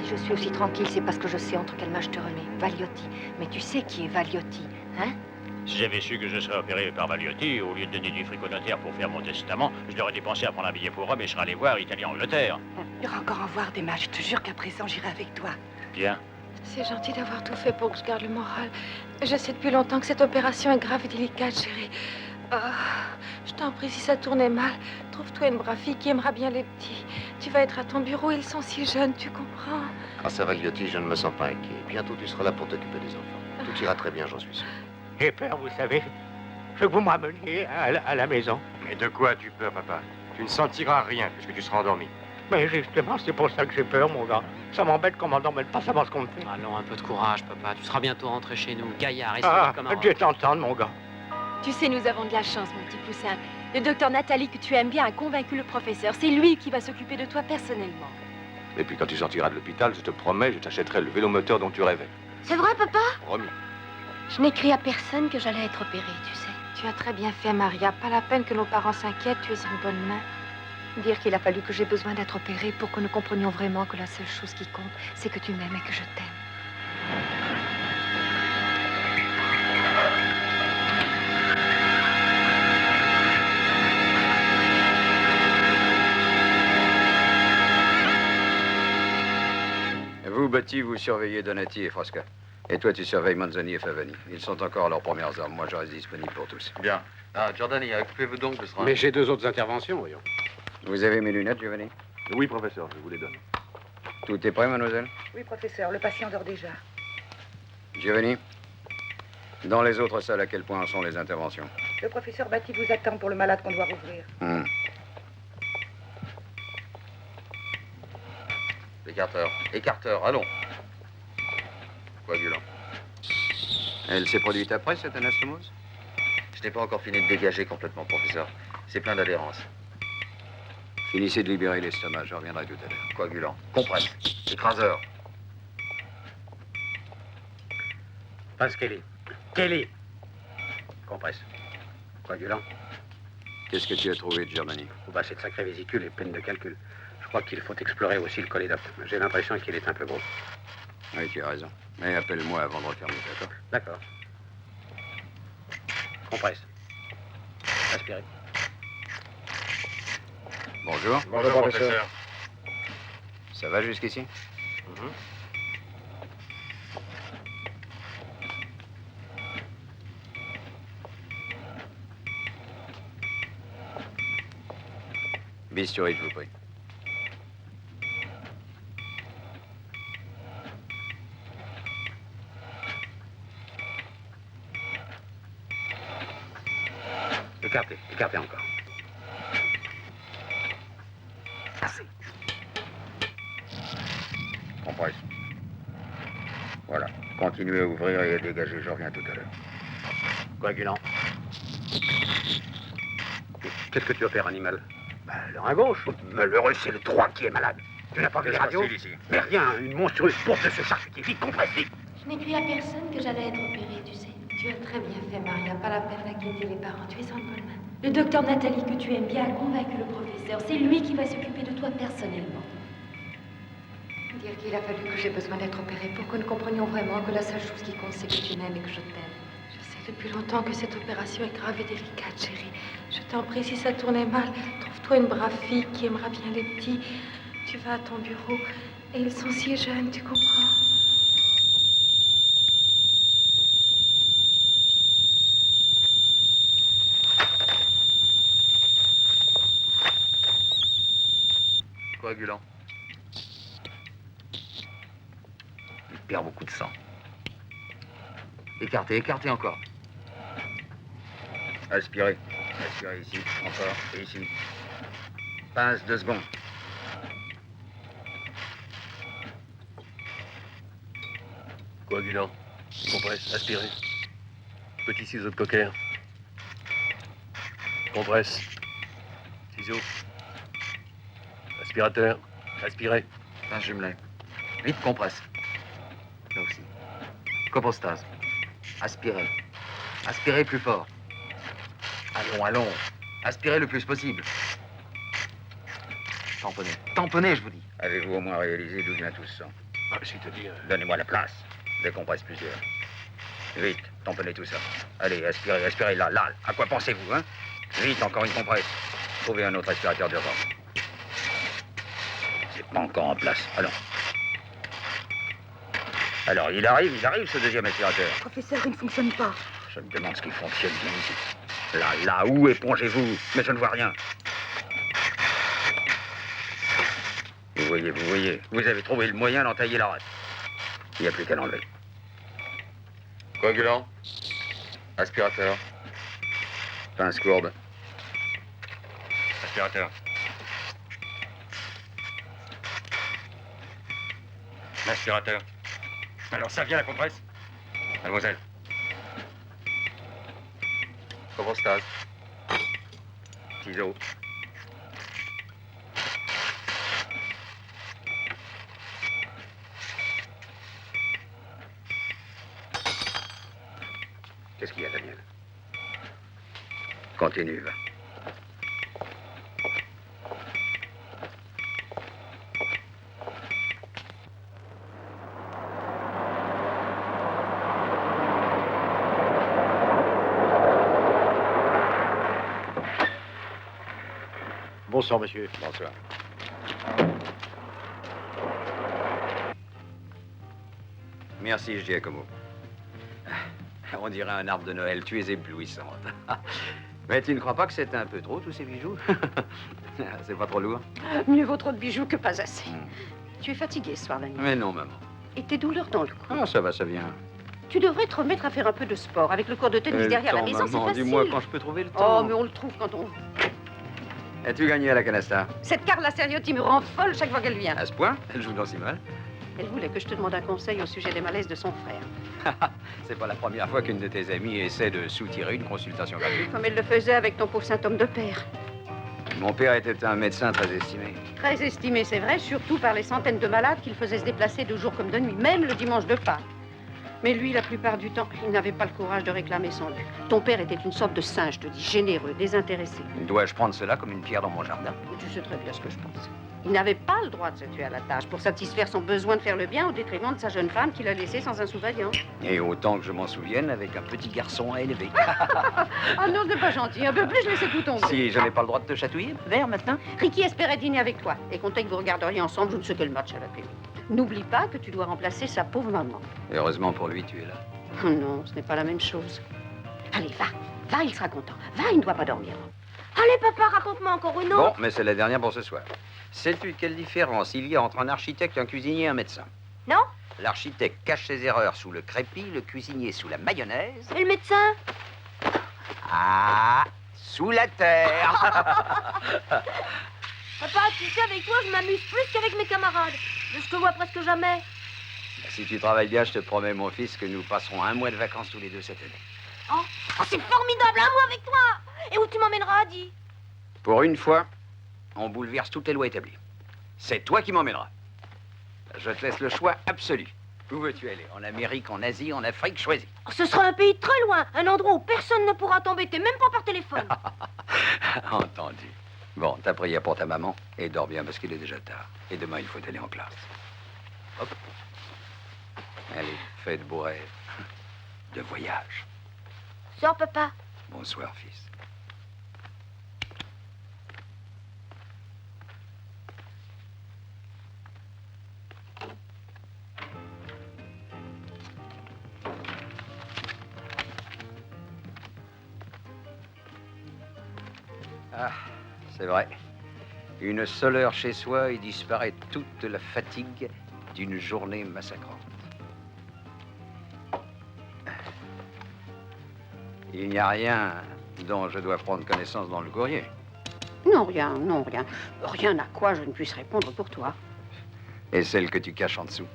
Si je suis aussi tranquille, c'est parce que je sais entre quelles mains je te remets. Valiotti. Mais tu sais qui est Valiotti, hein? Si j'avais su que je serais opéré par Valiotti, au lieu de donner du fric au notaire pour faire mon testament, je l'aurais dépensé à prendre un billet pour Rome et je serais allé voir Italie-Angleterre. Il y aura encore à voir des matchs. Je te jure qu'à présent, j'irai avec toi. Bien. C'est gentil d'avoir tout fait pour que je garde le moral. Je sais depuis longtemps que cette opération est grave et délicate, chérie. Je t'en prie, si ça tournait mal, trouve-toi une brave fille qui aimera bien les petits. Tu vas être à ton bureau, ils sont si jeunes, tu comprends? Grâce à Valiotti, je ne me sens pas inquiet. Bientôt, tu seras là pour t'occuper des enfants. Tout ira très bien, j'en suis sûr. J'ai peur, vous savez. Je veux que vous me rameniez à la maison. Mais de quoi as-tu peur, papa? Tu ne sentiras rien puisque tu seras endormi. Mais justement, c'est pour ça que j'ai peur, mon gars. Ça m'embête qu'on m'endorme pas savoir ce qu'on me fait. Allons, un peu de courage, papa. Tu seras bientôt rentré chez nous, gaillard et Ah, solide comme un roc. Dieu t'entende, mon gars. Tu sais, nous avons de la chance, mon petit poussin. Le docteur Nathalie, que tu aimes bien, a convaincu le professeur. C'est lui qui va s'occuper de toi personnellement. Et puis quand tu sortiras de l'hôpital, je te promets, je t'achèterai le vélomoteur dont tu rêvais. C'est vrai, papa? Promis. Je n'écris à personne que j'allais être opérée, tu sais. Tu as très bien fait, Maria. Pas la peine que nos parents s'inquiètent, tu es en bonne main. Dire qu'il a fallu que j'ai besoin d'être opérée pour que nous comprenions vraiment que la seule chose qui compte, c'est que tu m'aimes et que je t'aime. Vous, Betty, vous surveillez Donati et Frasca. Et toi, tu surveilles Manzoni et Favani. Ils sont encore à leurs premières armes. Moi, je reste disponible pour tous. Bien. Ah, Giordani, occupez-vous donc de ce Mais j'ai 2 autres interventions, voyons. Vous avez mes lunettes, Giovanni? Oui, professeur, je vous les donne. Tout est prêt, mademoiselle? Oui, professeur, le patient dort déjà. Giovanni? Dans les autres salles, à quel point en sont les interventions? Le professeur Batty vous attend pour le malade qu'on doit rouvrir. Écarteur, allons. Coagulant. Elle s'est produite après, cette anastomose? Je n'ai pas encore fini de dégager complètement, professeur. C'est plein d'adhérence. Finissez de libérer l'estomac, je reviendrai tout à l'heure. Coagulant, compresse, écraseur. Passe Kelly. Kelly. Compresse. Coagulant. Qu'est-ce que tu as trouvé de Germanie? Oh, bah, cette sacrée vésicule est pleine de calculs. Je crois qu'il faut explorer aussi le cholédoque. J'ai l'impression qu'il est un peu gros. Oui, tu as raison. Mais appelle-moi avant de refermer, d'accord? D'accord. Compresse. Aspirez. Bonjour. Bonjour, professeur. Ça va jusqu'ici? Bistouri, je vous prie. Écartez encore. Assez. Compresse. Voilà. Continuez à ouvrir et à dégager, je reviens tout à l'heure. Coagulant. Qu'est-ce que tu opères, animal? Le rein gauche. Malheureux, c'est le droit qui est malade. Tu n'as pas vu les radios? Mais rien, une monstrueuse porte de ce charcutier. Vite, compresse, vite. Je n'écris à personne que j'allais être opérée, tu sais. Tu as très bien fait, Maria. Pas la peine d'inquiéter les parents. Tu es en bonne main. Le docteur Nathalie, que tu aimes bien, a convaincu le professeur. C'est lui qui va s'occuper de toi personnellement. dire qu'il a fallu que j'ai besoin d'être opérée pour que nous comprenions vraiment que la seule chose qui compte, c'est que tu m'aimes et que je t'aime. Je sais depuis longtemps que cette opération est grave et délicate, chérie. Je t'en prie, si ça tournait mal, trouve-toi une brave fille qui aimera bien les petits. Tu vas à ton bureau et ils sont si jeunes, tu comprends? Coagulant. Il perd beaucoup de sang. Écartez, écartez encore. Aspirez. Aspirez ici, encore, et ici. Passe 2 secondes. Coagulant. Compresse. Aspirez. Petit ciseau de cocker. Compresse. Ciseaux. Aspirateur. Aspirez. Pince jumelée. Vite, compresse. Là aussi. Copostase. Aspirez. Aspirez plus fort. Allons, allons. Aspirez le plus possible. Tamponnez. Tamponnez, je vous dis. Avez-vous au moins réalisé d'où vient tout ce sang? C'est-à-dire... Donnez-moi la place. Décompresse plusieurs. Vite, tamponnez tout ça. Allez, aspirez, aspirez là, là. À quoi pensez-vous, hein? Vite, encore une compresse. Trouvez un autre aspirateur d'urgence. C'est pas encore en place. Allons. Alors, il arrive, ce deuxième aspirateur. Professeur, il ne fonctionne pas. Je me demande ce qui fonctionne bien ici. Là, où épongez-vous? Mais je ne vois rien. Vous voyez. Vous avez trouvé le moyen d'entailler la rate. Il n'y a plus qu'à l'enlever. Coagulant. Aspirateur. Pince courbe. Aspirateur. L'aspirateur. Alors ça vient la compresse? Mademoiselle. Copostase. Ciseaux. Qu'est-ce qu'il y a, Daniel? Continue, va. Bonsoir, monsieur. Bonsoir. Merci, Giacomo. On dirait un arbre de Noël. Tu es éblouissante. Mais tu ne crois pas que c'est un peu trop, tous ces bijoux? C'est pas trop lourd? Mieux vaut trop de bijoux que pas assez. Tu es fatigué ce soir, la nuit. Mais non, maman. Et tes douleurs dans le cou. Ah, ça va, ça vient. Tu devrais te remettre à faire un peu de sport. Avec le cours de tennis derrière la maison, c'est facile. Dis-moi quand je peux trouver le temps. Oh, mais on le trouve quand on... As-tu gagné à la canasta? Cette Carla Seriotti me rend folle chaque fois qu'elle vient. À ce point? Elle joue dans si mal. Elle voulait que je te demande un conseil au sujet des malaises de son frère. C'est pas la première fois qu'une de tes amies essaie de soutirer une consultation gratuite. Comme elle le faisait avec ton pauvre symptôme de père. Mon père était un médecin très estimé. Très estimé, c'est vrai, surtout par les centaines de malades qu'il faisait se déplacer de jour comme de nuit, même le dimanche de Pâques. Mais lui, la plupart du temps, il n'avait pas le courage de réclamer son dû. Ton père était une sorte de saint, je te dis, généreux, désintéressé. Dois-je prendre cela comme une pierre dans mon jardin? Tu sais très bien ce que je pense. Il n'avait pas le droit de se tuer à la tâche pour satisfaire son besoin de faire le bien au détriment de sa jeune femme qu'il a laissée sans un sous-vaillant. Et autant que je m'en souvienne, avec un petit garçon à élever. Ah non, c'est pas gentil. Un peu plus, je laissais tout tomber. Si je n'ai pas le droit de te chatouiller, vers maintenant. Ricky espérait dîner avec toi et comptait que vous regarderiez ensemble je ne sais quel match à la télé. N'oublie pas que tu dois remplacer sa pauvre maman. Et heureusement pour lui, tu es là. Oh non, ce n'est pas la même chose. Allez, va. Va, il sera content. Va, il ne doit pas dormir. Allez, papa, raconte-moi encore une autre. Bon, mais c'est la dernière pour ce soir. Sais-tu quelle différence il y a entre un architecte, un cuisinier et un médecin? Non? L'architecte cache ses erreurs sous le crépi, le cuisinier sous la mayonnaise. Et le médecin? Ah, sous la terre. Papa, tu sais, avec toi, je m'amuse plus qu'avec mes camarades. Je te vois presque jamais. Si tu travailles bien, je te promets, mon fils, que nous passerons un mois de vacances tous les deux cette année. Oh, c'est formidable, un mois avec toi. Et où tu m'emmèneras, Adi? Pour une fois, on bouleverse toutes les lois établies. C'est toi qui m'emmèneras. Je te laisse le choix absolu. Où veux-tu aller? En Amérique, en Asie, en Afrique? Choisis. Oh, ce sera un pays très loin, un endroit où personne ne pourra t'embêter, même pas par téléphone. Entendu. Bon, ta prière pour ta maman et dors bien parce qu'il est déjà tard. Et demain, il faut aller en classe. Hop. Allez, fais de beaux rêves. De voyage. Sors, papa. Bonsoir, fils. Ah, c'est vrai. Une seule heure chez soi et disparaît toute la fatigue d'une journée massacrante. Il n'y a rien dont je dois prendre connaissance dans le courrier. Non, rien, non, rien. Rien à quoi je ne puisse répondre pour toi. Et celle que tu caches en dessous.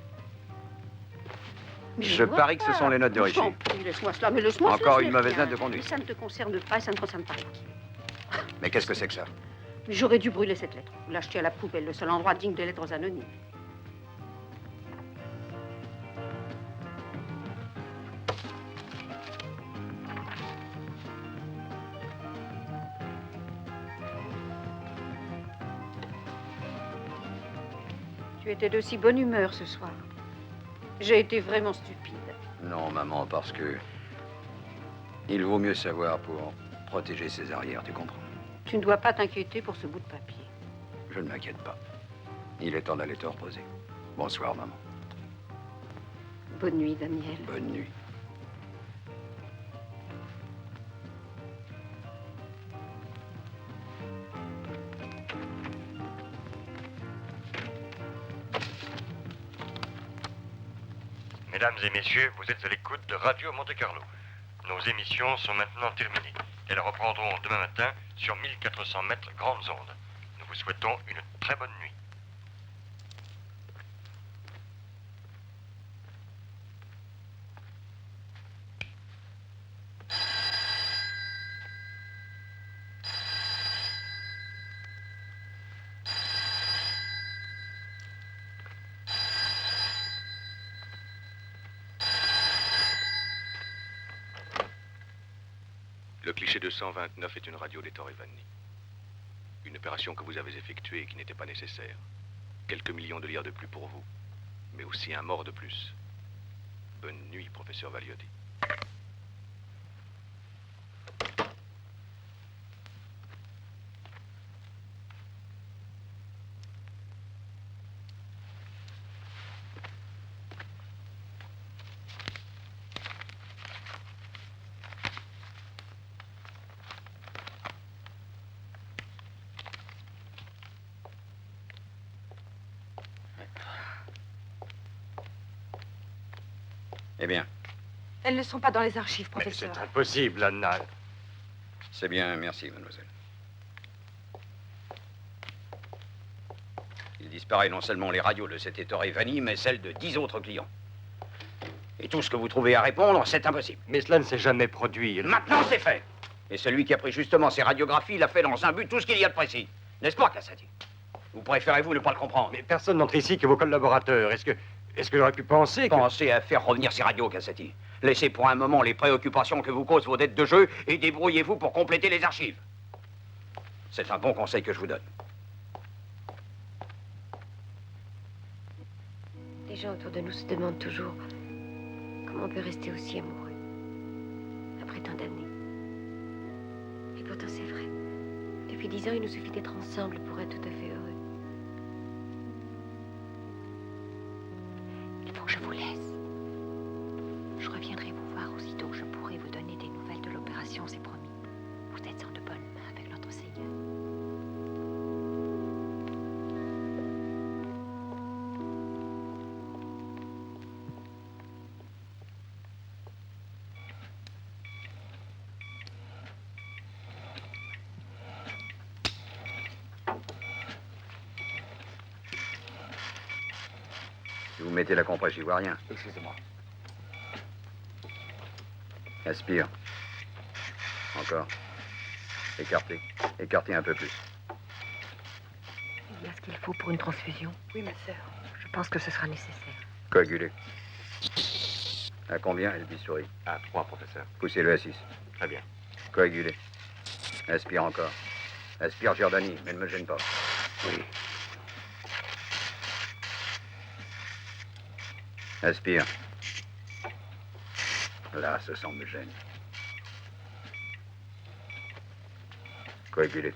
Mais Je vois parie que ce pas. sont les notes de Je Richie. t'en prie, laisse-moi cela, mais laisse-moi Encore cela, une c'est mauvaise rien. note de conduite. Mais ça ne te concerne pas et ça ne concerne pas Ricky. Mais qu'est-ce que c'est que ça? J'aurais dû brûler cette lettre, ou l'acheter à la poubelle, le seul endroit digne des lettres anonymes. Tu étais de si bonne humeur ce soir. J'ai été vraiment stupide. Non, maman, parce que... il vaut mieux savoir pour protéger ses arrières, tu comprends? Tu ne dois pas t'inquiéter pour ce bout de papier. Je ne m'inquiète pas. Il est temps d'aller te reposer. Bonsoir, maman. Bonne nuit, Daniel. Bonne nuit. Mesdames et messieurs, vous êtes à l'écoute de Radio Monte-Carlo. Nos émissions sont maintenant terminées. Elles reprendront demain matin sur 1400 mètres grandes ondes. Nous vous souhaitons une très bonne nuit. Le cliché 229 est une radio des Torre Vanni. Une opération que vous avez effectuée et qui n'était pas nécessaire. Quelques millions de lire de plus pour vous, mais aussi un mort de plus. Bonne nuit, professeur Valiotti. Eh bien, Elles ne sont pas dans les archives, Mais professeur. c'est impossible, Anna. c'est bien, merci, mademoiselle. Il disparaît non seulement les radios de cet Ettore Vanni, mais celles de 10 autres clients. Et tout ce que vous trouvez à répondre, c'est impossible. Mais cela ne s'est jamais produit. Maintenant, c'est fait. Et celui qui a pris justement ces radiographies l'a fait dans un but tout ce qu'il y a de précis. N'est-ce pas, Cassati? Ou préférez-vous ne pas le comprendre? Mais personne n'entre ici que vos collaborateurs. Est-ce que j'aurais pu penser que... Pensez à faire revenir ces radios, Cassati. Laissez pour un moment les préoccupations que vous causent vos dettes de jeu et débrouillez-vous pour compléter les archives. C'est un bon conseil que je vous donne. Les gens autour de nous se demandent toujours comment on peut rester aussi amoureux après tant d'années. Et pourtant, c'est vrai. Depuis 10 ans, il nous suffit d'être ensemble pour être tout à fait heureux. Il faut que je vous laisse. Je reviendrai vous voir aussitôt que je pourrai vous donner des nouvelles de l'opération, c'est promis. Vous êtes en de bonnes mains avec notre Seigneur. Si vous mettez la compresse, j'y vois rien. Excusez-moi. Aspire. Encore. Écartez. Écartez un peu plus. Il y a ce qu'il faut pour une transfusion. Oui, ma sœur. Je pense que ce sera nécessaire. Coagulé. À combien, le bistouri? À 3, professeur. Poussez-le à 6. Très bien. Coagulé. Aspire encore. Aspire, Giordani, mais ne me gêne pas. Oui. Aspire. Là, ce sang me gêne. Coaguler.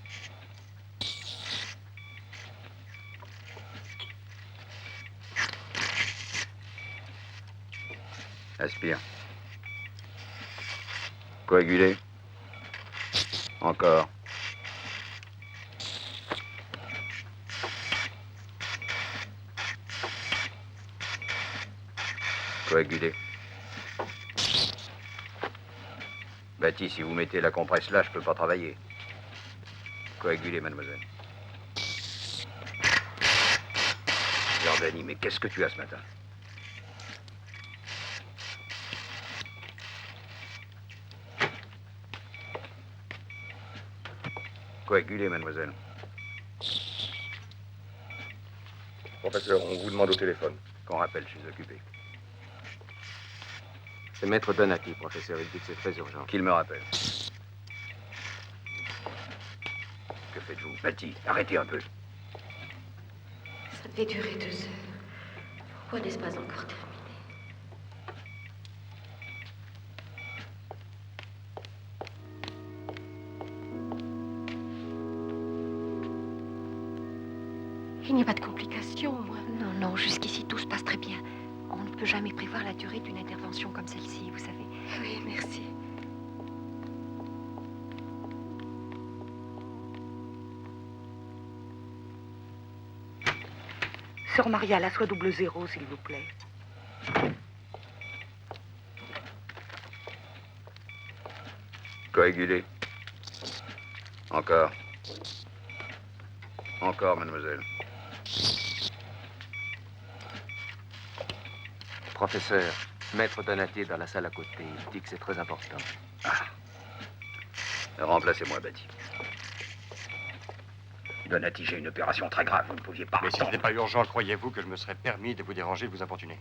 Aspire. Coaguler. Encore. Coaguler. Baptiste, si vous mettez la compresse là, je peux pas travailler. Coaguler, mademoiselle. Jordanie, mais qu'est-ce que tu as ce matin? Coaguler, mademoiselle. Professeur, on vous demande au téléphone. Qu'on rappelle, je suis occupé. C'est Maître Donati, professeur. Il dit que c'est très urgent. Qu'il me rappelle. Que faites-vous? Bati, arrêtez un peu. Ça devait durer 2 heures. Pourquoi n'est-ce pas encore terminé? Il n'y a pas de complications, moi. Non, non, jusqu'ici, tout se passe très bien. On ne peut jamais prévoir la durée d'une intervention comme celle-ci, vous savez. Oui, merci. Sœur Maria, la soie 00, s'il vous plaît. Coaguler. Encore. Encore, mademoiselle. Professeur, Maître Donati est dans la salle à côté. Il dit que c'est très important. Remplacez-moi, Bati. Donati, j'ai une opération très grave. Vous ne pouviez pas Mais si ce attendre. n'est pas urgent, croyez-vous que je me serais permis de vous déranger, de vous importuner?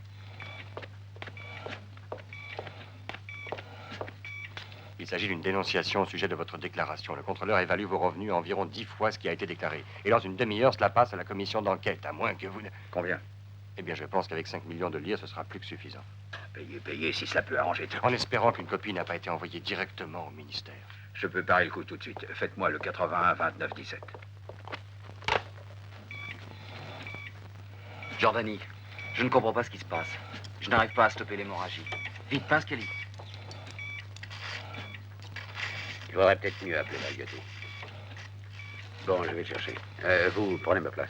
Il s'agit d'une dénonciation au sujet de votre déclaration. Le contrôleur évalue vos revenus à environ 10 fois ce qui a été déclaré. Et dans une demi-heure, cela passe à la commission d'enquête, à moins que vous ne... Combien? Eh bien, je pense qu'avec 5 millions de lire, ce sera plus que suffisant. Payez, payez, si ça peut arranger tout. En espérant qu'une copie n'a pas été envoyée directement au ministère. Je peux parer le coup tout de suite. Faites-moi le 81 29 17. Jordanie, je ne comprends pas ce qui se passe. Je n'arrive pas à stopper l'hémorragie. Vite, pince Kelly. Il vaudrait peut-être mieux appeler Mariotti. Bon, je vais le chercher. Vous, prenez ma place.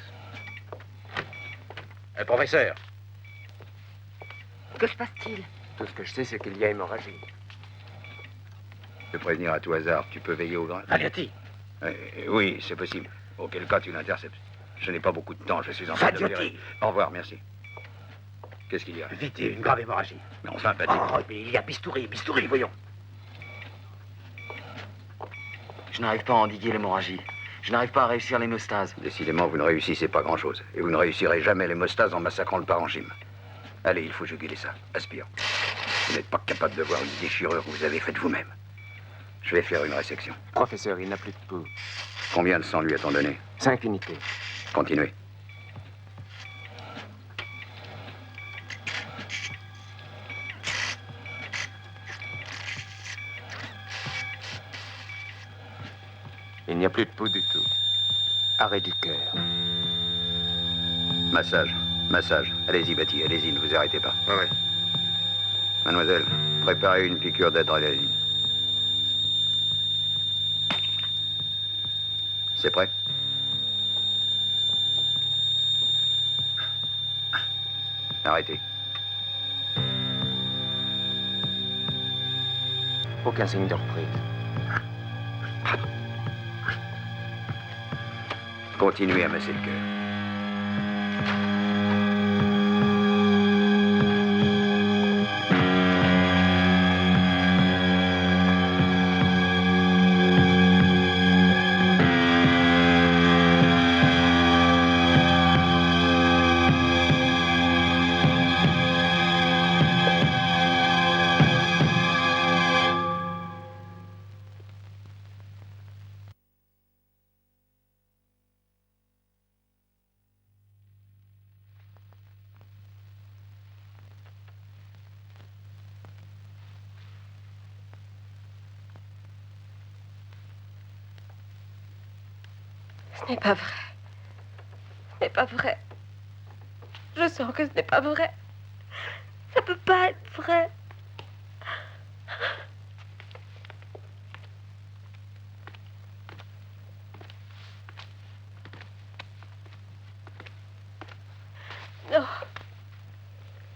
Professeur, Que se passe-t-il? tout ce que je sais, c'est qu'il y a hémorragie. De prévenir à tout hasard, tu peux veiller au grand... Mariotti. Oui, c'est possible. Auquel cas, tu l'interceptes. Je n'ai pas beaucoup de temps, je suis en train de Mariotti. opérer. Au revoir, merci. Qu'est-ce qu'il y a? Vite, une grave hémorragie. Mais enfin, Bati. Oh, mais il y a bistouri, voyons. Je n'arrive pas à endiguer l'hémorragie. Je n'arrive pas à réussir l'hémostase. Décidément, vous ne réussissez pas grand-chose. Et vous ne réussirez jamais l'hémostase en massacrant le parenchyme. Allez, il faut juguler ça. Aspire. Vous n'êtes pas capable de voir une déchirure que vous avez faite vous-même. Je vais faire une résection. Professeur, il n'a plus de pouls. Combien de sang lui a-t-on donné? 5 unités. Continuez. Il n'y a plus de pouls du tout. Arrêt du cœur. Massage. Massage. Allez-y, Bati, allez-y, ne vous arrêtez pas. Ouais. Mademoiselle, préparez une piqûre d'adrénaline. C'est prêt? Arrêtez. Aucun signe de reprise. Continuez à masser le cœur. Ce n'est pas vrai. Ce n'est pas vrai. Je sens que ce n'est pas vrai. Ça peut pas être vrai. Non.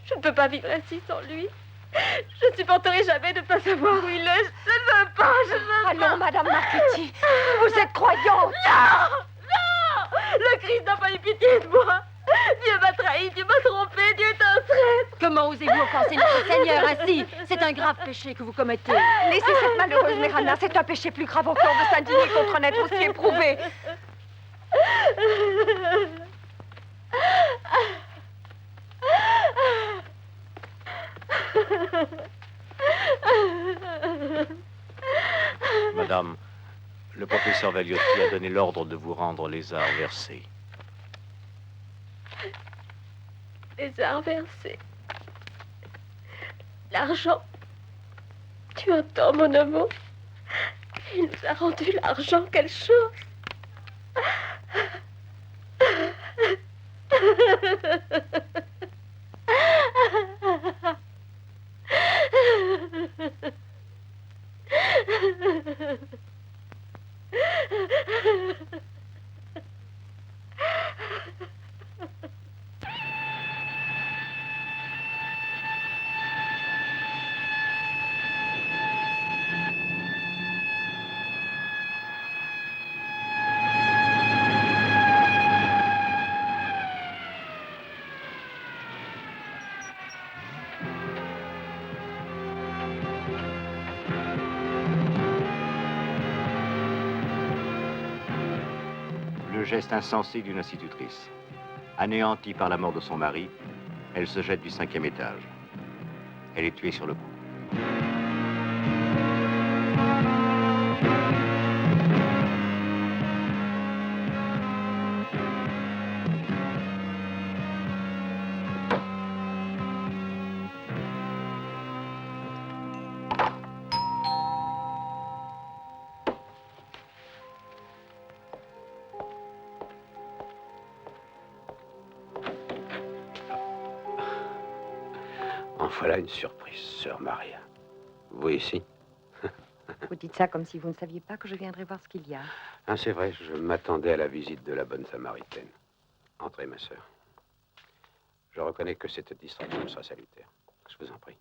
Je ne peux pas vivre ainsi sans lui. Je ne supporterai jamais de ne pas savoir où il est. Je ne veux pas, je ne veux pas. Allons, Madame Marchetti, vous êtes croyante. Non! Non! Le Christ n'a pas eu pitié de moi. Dieu m'a trahi, Dieu m'a trompé, Dieu est un traître. Comment osez-vous offenser notre Seigneur ainsi? C'est un grave péché que vous commettez. Laissez cette malheureuse Mérana, c'est un péché plus grave encore de s'indigner contre un être aussi éprouvé. Madame, le professeur Valiotti a donné l'ordre de vous rendre les arts versés. Les arts versés. L'argent. Tu entends, mon amour? Il nous a rendu l'argent, quelle chose! Le geste insensé d'une institutrice. Anéantie par la mort de son mari, elle se jette du 5e étage. Elle est tuée sur le coup. En voilà une surprise, sœur Maria. Vous ici? Vous dites ça comme si vous ne saviez pas que je viendrais voir ce qu'il y a. Ah, c'est vrai, je m'attendais à la visite de la bonne Samaritaine. Entrez, ma sœur. Je reconnais que cette distraction sera salutaire. Je vous en prie.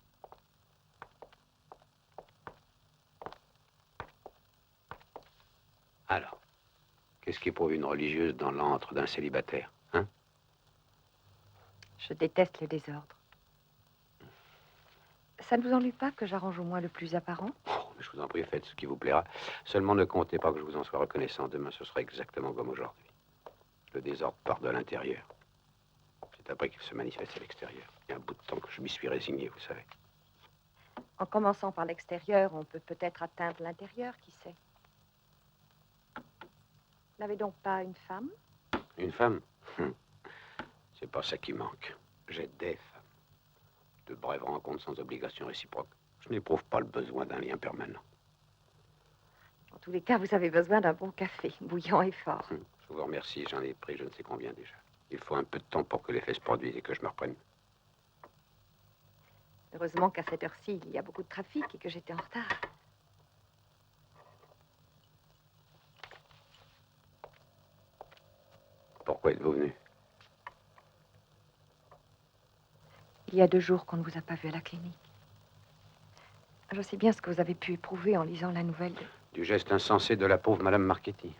Alors, qu'est-ce qui éprouve une religieuse dans l'antre d'un célibataire, hein? Je déteste le désordre. Ça ne vous ennuie pas que j'arrange au moins le plus apparent? Oh, je vous en prie, faites ce qui vous plaira. Seulement ne comptez pas que je vous en sois reconnaissant. Demain, ce sera exactement comme aujourd'hui. Le désordre part de l'intérieur. C'est après qu'il se manifeste à l'extérieur. Il y a un bout de temps que je m'y suis résigné, vous savez. En commençant par l'extérieur, on peut peut-être atteindre l'intérieur, qui sait? Vous n'avez donc pas une femme? Une femme? C'est pas ça qui manque. J'ai des femmes. De brèves rencontres sans obligation réciproque. Je n'éprouve pas le besoin d'un lien permanent. En tous les cas, vous avez besoin d'un bon café, bouillant et fort. Je vous remercie, j'en ai pris je ne sais combien déjà. Il faut un peu de temps pour que l'effet se produise et que je me reprenne. Heureusement qu'à cette heure-ci, il y a beaucoup de trafic et que j'étais en retard. Pourquoi êtes-vous venu? Il y a 2 jours qu'on ne vous a pas vu à la clinique. Je sais bien ce que vous avez pu éprouver en lisant la nouvelle Du geste insensé de la pauvre Madame Marchetti.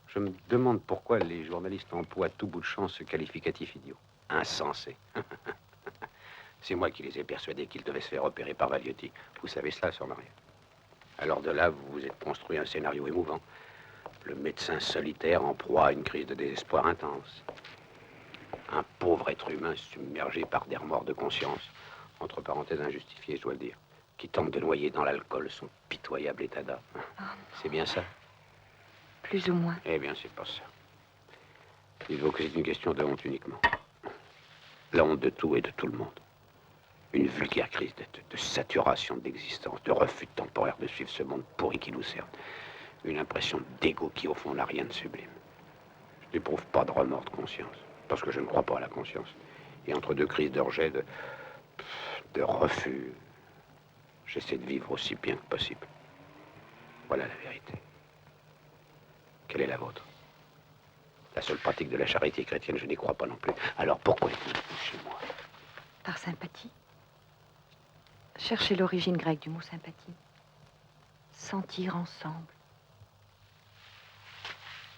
Je me demande pourquoi les journalistes emploient à tout bout de champ ce qualificatif idiot. Insensé. C'est moi qui les ai persuadés qu'ils devaient se faire opérer par Valiotti. Vous savez cela, sœur Maria. Alors de là, vous vous êtes construit un scénario émouvant. Le médecin solitaire en proie à une crise de désespoir intense. Un pauvre être humain submergé par des remords de conscience, entre parenthèses injustifiés, je dois le dire, qui tente de noyer dans l'alcool son pitoyable état d'âme. C'est bien ça? Plus ou moins. Eh bien, c'est pas ça. Dites-vous que c'est une question de honte uniquement. La honte de tout et de tout le monde. Une vulgaire crise de saturation d'existence, de refus temporaire de suivre ce monde pourri qui nous sert. Une impression de dégoût qui, au fond, n'a rien de sublime. Je n'éprouve pas de remords de conscience, parce que je ne crois pas à la conscience. Et entre deux crises de rejet, de refus, j'essaie de vivre aussi bien que possible. Voilà la vérité. Quelle est la vôtre? La seule pratique de la charité chrétienne, je n'y crois pas non plus. Alors pourquoi êtes-vous venu chez moi? Par sympathie. Cherchez l'origine grecque du mot sympathie. Sentir ensemble.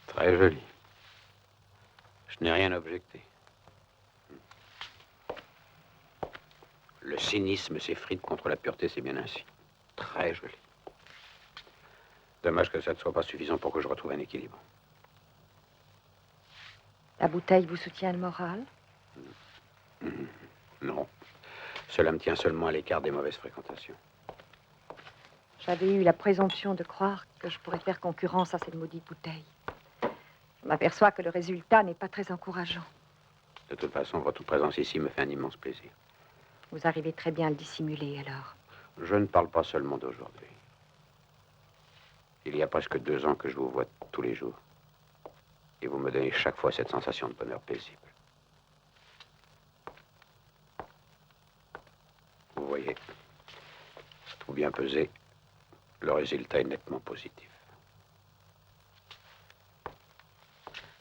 Très joli. Je n'ai rien objecté. Le cynisme s'effrite contre la pureté, c'est bien ainsi. Très joli. Dommage que ça ne soit pas suffisant pour que je retrouve un équilibre. La bouteille vous soutient le moral? Non. Cela me tient seulement à l'écart des mauvaises fréquentations. J'avais eu la présomption de croire que je pourrais faire concurrence à cette maudite bouteille. Je m'aperçois que le résultat n'est pas très encourageant. De toute façon, votre présence ici me fait un immense plaisir. Vous arrivez très bien à le dissimuler, alors. Je ne parle pas seulement d'aujourd'hui. Il y a presque 2 ans que je vous vois tous les jours. Et vous me donnez chaque fois cette sensation de bonheur paisible. Vous voyez, tout bien pesé, le résultat est nettement positif.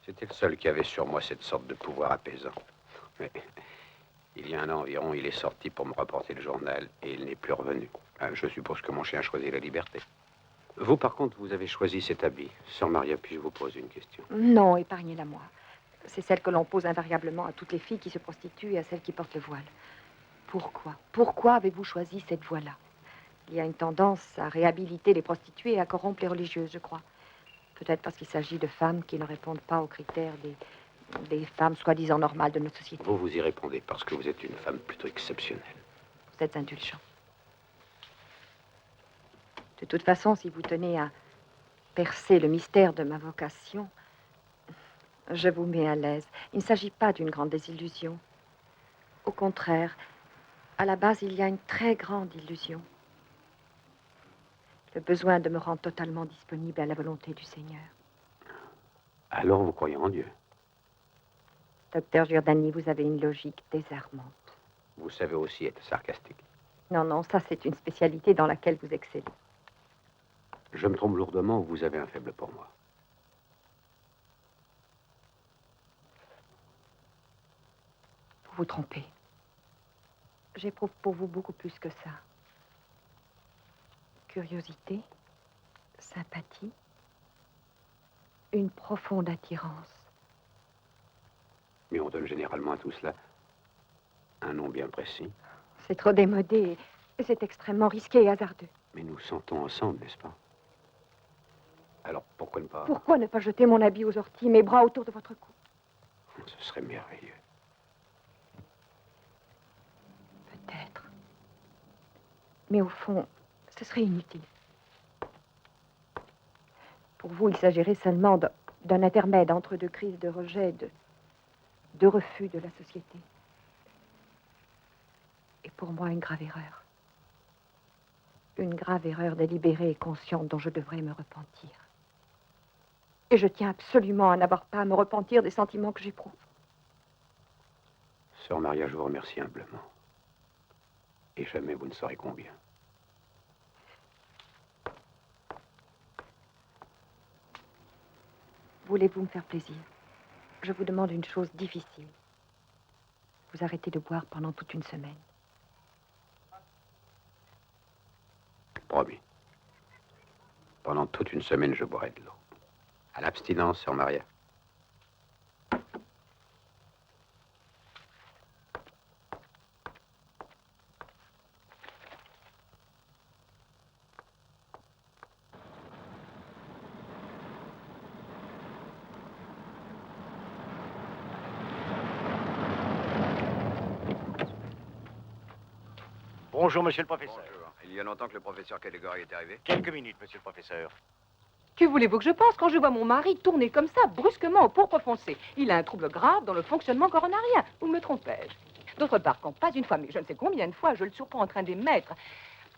C'était le seul qui avait sur moi cette sorte de pouvoir apaisant. Mais il y a un an environ, il est sorti pour me rapporter le journal et il n'est plus revenu. Je suppose que mon chien choisit la liberté. Vous, par contre, vous avez choisi cet habit. Sœur Maria, puis-je vous poser une question? Non, épargnez-la moi. C'est celle que l'on pose invariablement à toutes les filles qui se prostituent et à celles qui portent le voile. Pourquoi? Pourquoi avez-vous choisi cette voie-là? Il y a une tendance à réhabiliter les prostituées et à corrompre les religieuses, je crois. Peut-être parce qu'il s'agit de femmes qui ne répondent pas aux critères des femmes soi-disant normales de notre société. Vous y répondez parce que vous êtes une femme plutôt exceptionnelle. Vous êtes indulgent. De toute façon, si vous tenez à percer le mystère de ma vocation, je vous mets à l'aise. Il ne s'agit pas d'une grande désillusion. Au contraire, à la base, il y a une très grande illusion. Le besoin de me rendre totalement disponible à la volonté du Seigneur. Alors vous croyez en Dieu? Docteur Giordani, vous avez une logique désarmante. Vous savez aussi être sarcastique. Non, non, ça c'est une spécialité dans laquelle vous excellez. Je me trompe lourdement ou vous avez un faible pour moi? Vous vous trompez. J'éprouve pour vous beaucoup plus que ça. Curiosité, sympathie, une profonde attirance. Mais on donne généralement à tout cela un nom bien précis. C'est trop démodé et c'est extrêmement risqué et hasardeux. Mais nous sentons ensemble, n'est-ce pas? Alors pourquoi ne pas... Pourquoi ne pas jeter mon habit aux orties, mes bras autour de votre cou? Ce serait merveilleux. Peut-être. Mais au fond, ce serait inutile. Pour vous, il s'agirait seulement d'un intermède entre deux crises de rejet, de refus de la société. Et pour moi, une grave erreur. Une grave erreur délibérée et consciente dont je devrais me repentir. Et je tiens absolument à n'avoir pas à me repentir des sentiments que j'éprouve. Sœur Maria, je vous remercie humblement. Et jamais vous ne saurez combien. Voulez-vous me faire plaisir? Je vous demande une chose difficile. Vous arrêtez de boire pendant toute une semaine. Promis. Pendant toute une semaine, je boirai de l'eau. À l'abstinence, Sœur Maria. Bonjour, monsieur le professeur. Bonjour. Il y a longtemps que le professeur Caligari est arrivé? Quelques minutes, monsieur le professeur. Que voulez-vous que je pense quand je vois mon mari tourner comme ça, brusquement au pourpre foncé? Il a un trouble grave dans le fonctionnement coronarien. Ou me trompais-je? D'autre part, quand pas une fois, mais je ne sais combien de fois, je le surprends en train d'émettre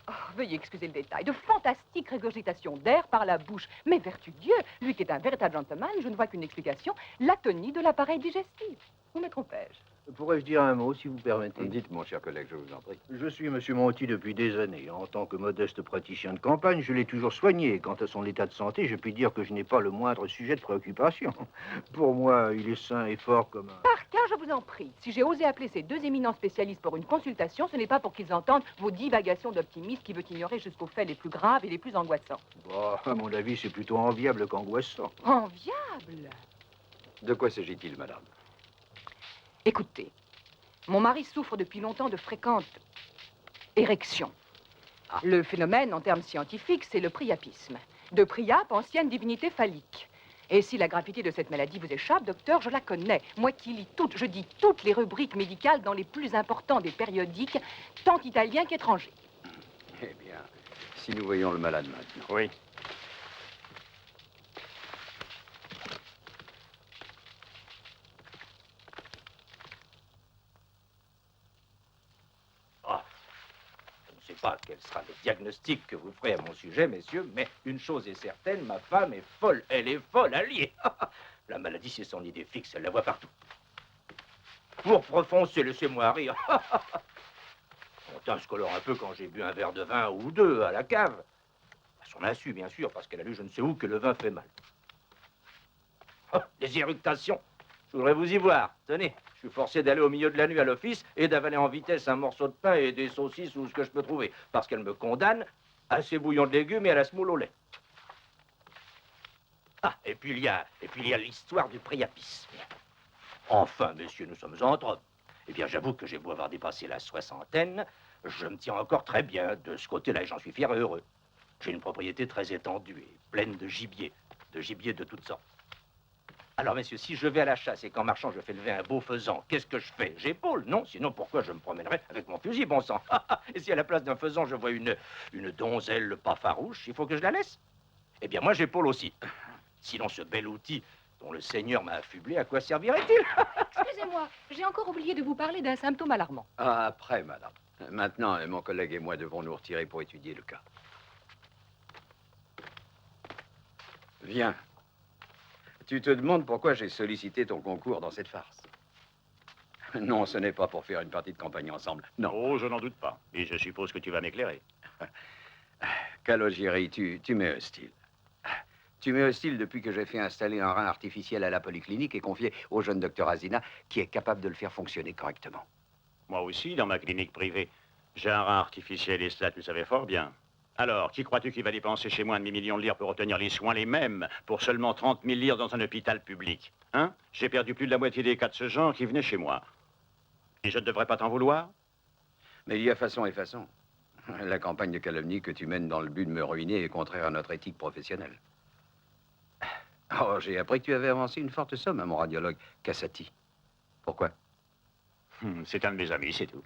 Oh, veuillez excuser le détail. De fantastiques régurgitations d'air par la bouche. Mais vertu de Dieu, lui qui est un véritable gentleman, je ne vois qu'une explication, l'atonie de l'appareil digestif. Où me trompais-je? Pourrais-je dire un mot, si vous permettez? Dites, mon cher collègue, je vous en prie. Je suis M. Monti depuis des années. En tant que modeste praticien de campagne, je l'ai toujours soigné. Quant à son état de santé, je puis dire que je n'ai pas le moindre sujet de préoccupation. Pour moi, il est sain et fort comme un... Par cas, je vous en prie. Si j'ai osé appeler ces deux éminents spécialistes pour une consultation, ce n'est pas pour qu'ils entendent vos divagations d'optimisme qui veut ignorer jusqu'aux faits les plus graves et les plus angoissants. Bah, à mon avis, c'est plutôt enviable qu'angoissant. Enviable? De quoi s'agit-il, madame? Écoutez, mon mari souffre depuis longtemps de fréquentes érections. Le phénomène, en termes scientifiques, c'est le priapisme. De Priape, ancienne divinité phallique. Et si la gravité de cette maladie vous échappe, docteur, je la connais. Moi qui lis toutes, je dis toutes les rubriques médicales dans les plus importants des périodiques, tant italiens qu'étrangers. Eh bien, si nous voyons le malade maintenant. Oui. Je ne sais pas quel sera le diagnostic que vous ferez à mon sujet, messieurs, mais une chose est certaine, ma femme est folle. Elle est folle, alliée. La maladie, c'est son idée fixe, elle la voit partout. Pour profoncer, laissez-moi rire. On teint se colore un peu quand j'ai bu un verre de vin ou deux à la cave. À son insu, bien sûr, parce qu'elle a lu je ne sais où que le vin fait mal. Des éructations. Je voudrais vous y voir. Tenez, je suis forcé d'aller au milieu de la nuit à l'office et d'avaler en vitesse un morceau de pain et des saucisses ou ce que je peux trouver. Parce qu'elle me condamne à ces bouillons de légumes et à la semoule au lait. Ah, et puis il y a l'histoire du priapisme. Enfin, messieurs, nous sommes entre hommes. Eh bien, j'avoue que j'ai beau avoir dépassé la soixantaine, je me tiens encore très bien de ce côté-là et j'en suis fier et heureux. J'ai une propriété très étendue et pleine de gibier de toutes sortes. Alors, messieurs, si je vais à la chasse et qu'en marchant, je fais lever un beau faisan, qu'est-ce que je fais? J'épaule, non? Sinon, pourquoi je me promènerais avec mon fusil, bon sang? Et si à la place d'un faisan, je vois une donzelle pas farouche, il faut que je la laisse? Eh bien, moi, j'épaule aussi. Sinon, ce bel outil dont le Seigneur m'a affublé, à quoi servirait-il? Excusez-moi, j'ai encore oublié de vous parler d'un symptôme alarmant. Ah, après, madame. Maintenant, mon collègue et moi devons nous retirer pour étudier le cas. Viens. Tu te demandes pourquoi j'ai sollicité ton concours dans cette farce. Non, ce n'est pas pour faire une partie de campagne ensemble. Non. Oh, je n'en doute pas. Et je suppose que tu vas m'éclairer. Calogéry, tu m'es hostile. Tu m'es hostile depuis que j'ai fait installer un rein artificiel à la polyclinique et confié au jeune docteur Azina, qui est capable de le faire fonctionner correctement. Moi aussi, dans ma clinique privée, j'ai un rein artificiel et cela, tu le savais fort bien. Alors, qui crois-tu qu'il va dépenser chez moi un demi-million de livres pour obtenir les soins les mêmes pour seulement 30 000 livres dans un hôpital public? Hein? J'ai perdu plus de la moitié des cas de ce genre qui venaient chez moi. Et je ne devrais pas t'en vouloir? Mais il y a façon et façon. La campagne de calomnie que tu mènes dans le but de me ruiner est contraire à notre éthique professionnelle. Oh, j'ai appris que tu avais avancé une forte somme à mon radiologue, Cassati. Pourquoi? C'est un de mes amis, c'est tout.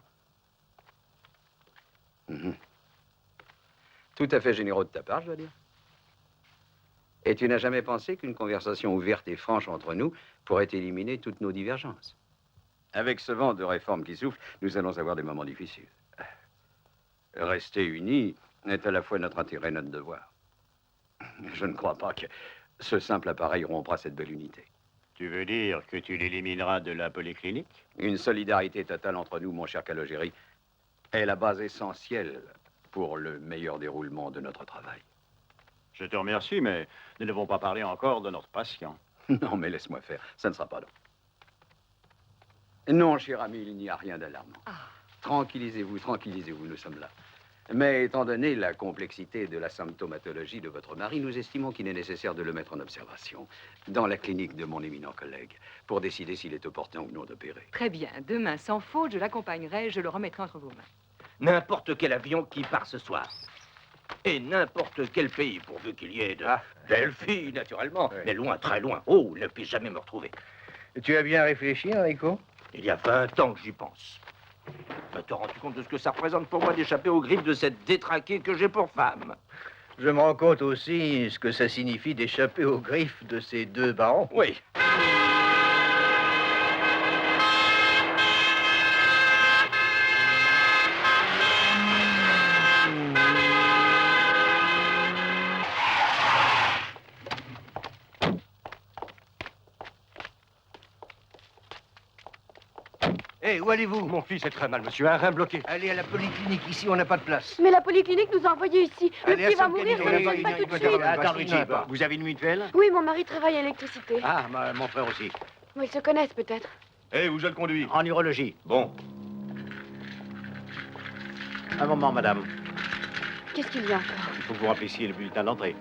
Tout à fait généreux de ta part, je dois dire. Et tu n'as jamais pensé qu'une conversation ouverte et franche entre nous pourrait éliminer toutes nos divergences? Avec ce vent de réforme qui souffle, nous allons avoir des moments difficiles. Rester unis est à la fois notre intérêt et notre devoir. Je ne crois pas que ce simple appareil rompra cette belle unité. Tu veux dire que tu l'élimineras de la polyclinique? Une solidarité totale entre nous, mon cher Calogéry, est la base essentielle pour le meilleur déroulement de notre travail. Je te remercie, mais nous ne devons pas parler encore de notre patient. Non, mais laisse-moi faire, ça ne sera pas long. Non, cher ami, il n'y a rien d'alarmant. Tranquillisez-vous, tranquillisez-vous, nous sommes là. Mais étant donné la complexité de la symptomatologie de votre mari, nous estimons qu'il est nécessaire de le mettre en observation dans la clinique de mon éminent collègue pour décider s'il est opportun ou non d'opérer. Très bien. Demain, sans faute, je l'accompagnerai, je le remettrai entre vos mains. N'importe quel avion qui part ce soir. Et n'importe quel pays, pourvu qu'il y ait de belles filles, naturellement. Mais loin, très loin. Oh, ne puis jamais me retrouver. Tu as bien réfléchi, Enrico? Il y a 20 ans que j'y pense. Mais te rends-tu compte de ce que ça représente pour moi d'échapper aux griffes de cette détraquée que j'ai pour femme? Je me rends compte aussi ce que ça signifie d'échapper aux griffes de ces deux barons. Oui. Hé, où allez-vous? Mon fils est très mal, monsieur. Un rein bloqué. Allez à la polyclinique. Ici, on n'a pas de place. Mais la polyclinique nous a envoyés ici. Le Allez, petit à va mourir, San ça ne Canino. sonne pas tout de Il suite. Attends, Richie, Richie, vous avez une mutuelle? Oui, mon mari travaille à l'électricité. Ah, mon frère aussi. Bon, ils se connaissent peut-être. Eh, vous êtes conduit? En urologie. Bon. Un moment, madame. Qu'est-ce qu'il y a encore? Il faut que vous remplissiez le bulletin d'entrée.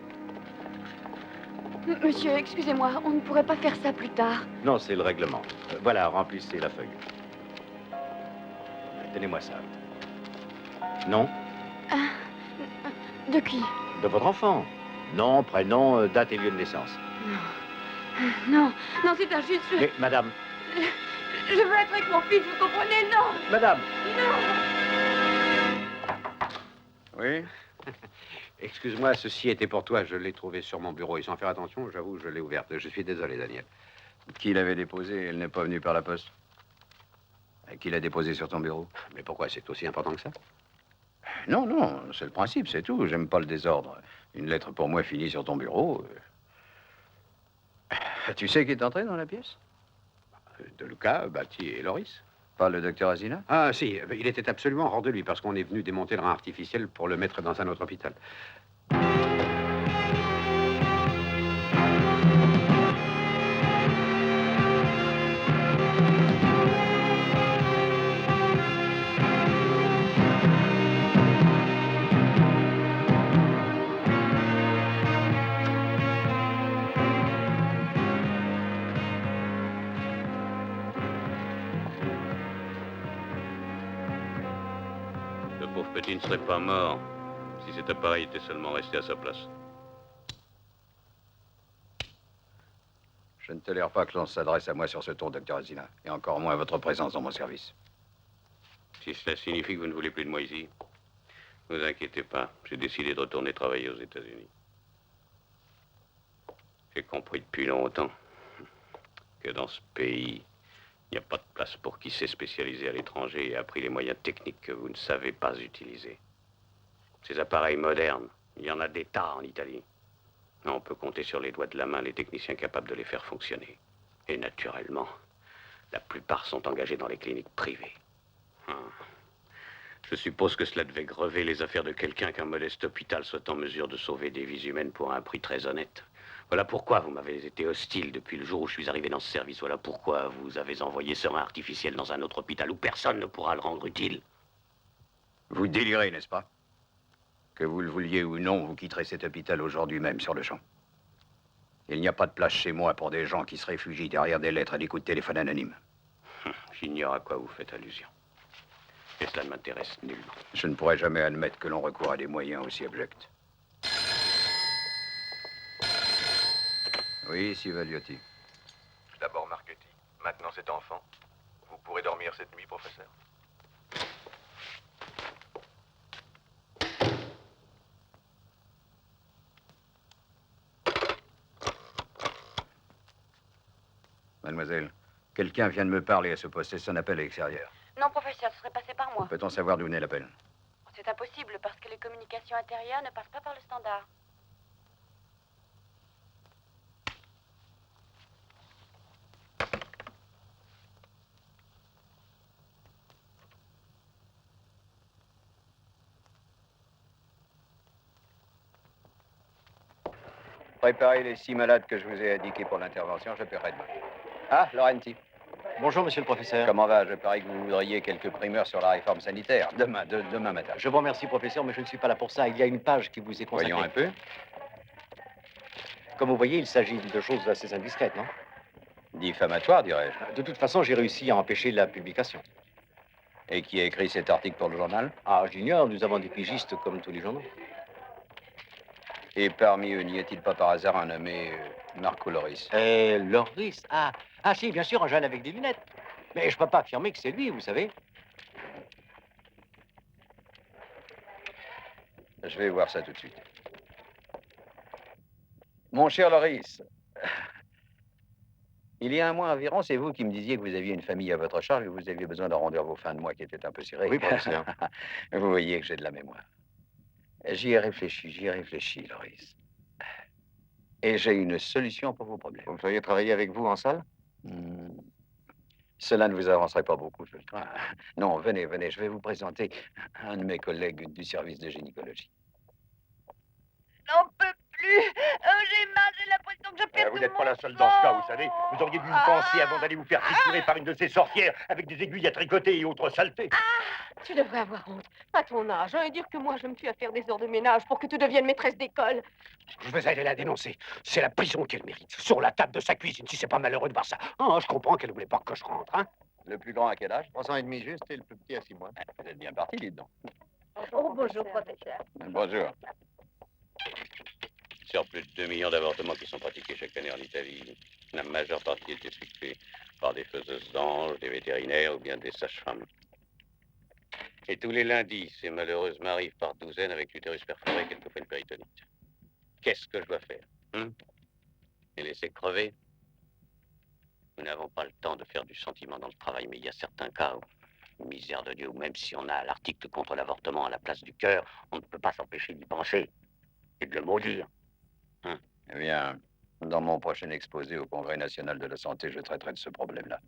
Monsieur, excusez-moi, on ne pourrait pas faire ça plus tard. Non, c'est le règlement. Voilà, remplissez la feuille. Donnez-moi ça. Non? De qui? De votre enfant. Nom, prénom, date et lieu de naissance. Non, non, c'est injuste. Mais, madame, Je veux être avec mon fils, vous comprenez? Non! madame. Non! Oui. Excuse-moi, ceci était pour toi. Je l'ai trouvé sur mon bureau. Et sans faire attention, j'avoue, je l'ai ouverte. Je suis désolé, Daniel. Qui l'avait déposé? Elle n'est pas venue par la poste. Et qui l'a déposé sur ton bureau? Mais pourquoi? C'est aussi important que ça? Non, non, c'est le principe, c'est tout. J'aime pas le désordre. Une lettre pour moi finie sur ton bureau. Tu sais qui est entré dans la pièce? De Lucas, Bati et Loris. Pas le docteur Azina? Ah, si. Il était absolument hors de lui parce qu'on est venu démonter le rein artificiel pour le mettre dans un autre hôpital. Le pauvre petit ne serait pas mort si cet appareil était seulement resté à sa place. Je ne tolère pas que l'on s'adresse à moi sur ce ton, docteur Azina. Et encore moins votre présence dans mon service. Si cela signifie que vous ne voulez plus de moi ici, ne vous inquiétez pas. J'ai décidé de retourner travailler aux États-Unis. J'ai compris depuis longtemps que dans ce pays, il n'y a pas de place pour qui s'est spécialisé à l'étranger et a appris les moyens techniques que vous ne savez pas utiliser. Ces appareils modernes, il y en a des tas en Italie. On peut compter sur les doigts de la main les techniciens capables de les faire fonctionner. Et naturellement, la plupart sont engagés dans les cliniques privées. Je suppose que cela devait grever les affaires de quelqu'un qu'un modeste hôpital soit en mesure de sauver des vies humaines pour un prix très honnête. Voilà pourquoi vous m'avez été hostile depuis le jour où je suis arrivé dans ce service. Voilà pourquoi vous avez envoyé ce rein artificiel dans un autre hôpital où personne ne pourra le rendre utile. Vous délirez, n'est-ce pas? Que vous le vouliez ou non, vous quitterez cet hôpital aujourd'hui même sur le champ. Il n'y a pas de place chez moi pour des gens qui se réfugient derrière des lettres et des coups de téléphone anonymes. J'ignore à quoi vous faites allusion. Et cela ne m'intéresse nullement. Je ne pourrai jamais admettre que l'on recourt à des moyens aussi abjects. Oui, Sivaliotti. D'abord Marchetti, maintenant cet enfant. Vous pourrez dormir cette nuit, professeur. Mademoiselle, quelqu'un vient de me parler à ce poste. C'est son appel à l'extérieur. Non, professeur, ce serait passé par moi. Peut-on savoir d'où venait l'appel? C'est impossible parce que les communications intérieures ne passent pas par le standard. Préparez les 6 malades que je vous ai indiqués pour l'intervention. Je paierai demain. Ah, Laurenti. Bonjour, monsieur le professeur. Comment va? Je parie que vous voudriez quelques primeurs sur la réforme sanitaire. Demain matin. Je vous remercie, professeur, mais je ne suis pas là pour ça. Il y a une page qui vous est consacrée. Voyons un peu. Comme vous voyez, il s'agit de choses assez indiscrètes, non? Diffamatoire, dirais-je. De toute façon, j'ai réussi à empêcher la publication. Et qui a écrit cet article pour le journal? Ah, j'ignore, nous avons des pigistes comme tous les journaux. Et parmi eux, n'y a-t-il pas par hasard un nommé Marco Loris? Loris? Ah, si, bien sûr, un jeune avec des lunettes. Mais je peux pas affirmer que c'est lui, vous savez. Je vais voir ça tout de suite. Mon cher Loris, il y a un mois environ, c'est vous qui me disiez que vous aviez une famille à votre charge et que vous aviez besoin d'arrondir vos fins de mois qui étaient un peu serrées. Oui, professeur. Vous voyez que j'ai de la mémoire. J'y ai réfléchi, Loris. Et j'ai une solution pour vos problèmes. Vous me feriez travailler avec vous en salle? Cela ne vous avancerait pas beaucoup, je le crois. Non, venez, venez, je vais vous présenter un de mes collègues du service de gynécologie. J'en peux plus. J'ai mal, j'ai l'impression que je perds Vous n'êtes pas la seule dans ce cas, vous savez. Vous auriez dû y penser avant d'aller vous faire triturer par une de ces sorcières avec des aiguilles à tricoter et autres saletés. Tu devrais avoir honte. À ton âge, et dire que moi, je me tue à faire des heures de ménage pour que tu deviennes maîtresse d'école. Je vais aller la dénoncer. C'est la prison qu'elle mérite. Sur la table de sa cuisine, si c'est pas malheureux de voir ça. Ah, je comprends qu'elle voulait pas que je rentre, hein. Le plus grand à quel âge? 3 ans et demi juste, et le plus petit à 6 mois. Vous êtes bien parti, dites donc. Oh, bonjour, professeur. Bonjour. Sur plus de 2 millions d'avortements qui sont pratiqués chaque année en Italie, la majeure partie est effectuée par des faiseuses d'anges, des vétérinaires ou bien des sages-femmes. Et tous les lundis, ces malheureuses m'arrivent par douzaines avec l'utérus perforé, quelquefois une péritonite. Qu'est-ce que je dois faire, Les laisser crever? Nous n'avons pas le temps de faire du sentiment dans le travail, mais il y a certains cas où, misère de Dieu, même si on a l'article contre l'avortement à la place du cœur, on ne peut pas s'empêcher d'y penser et de le maudire. Eh bien, dans mon prochain exposé au Congrès national de la santé, je traiterai de ce problème-là.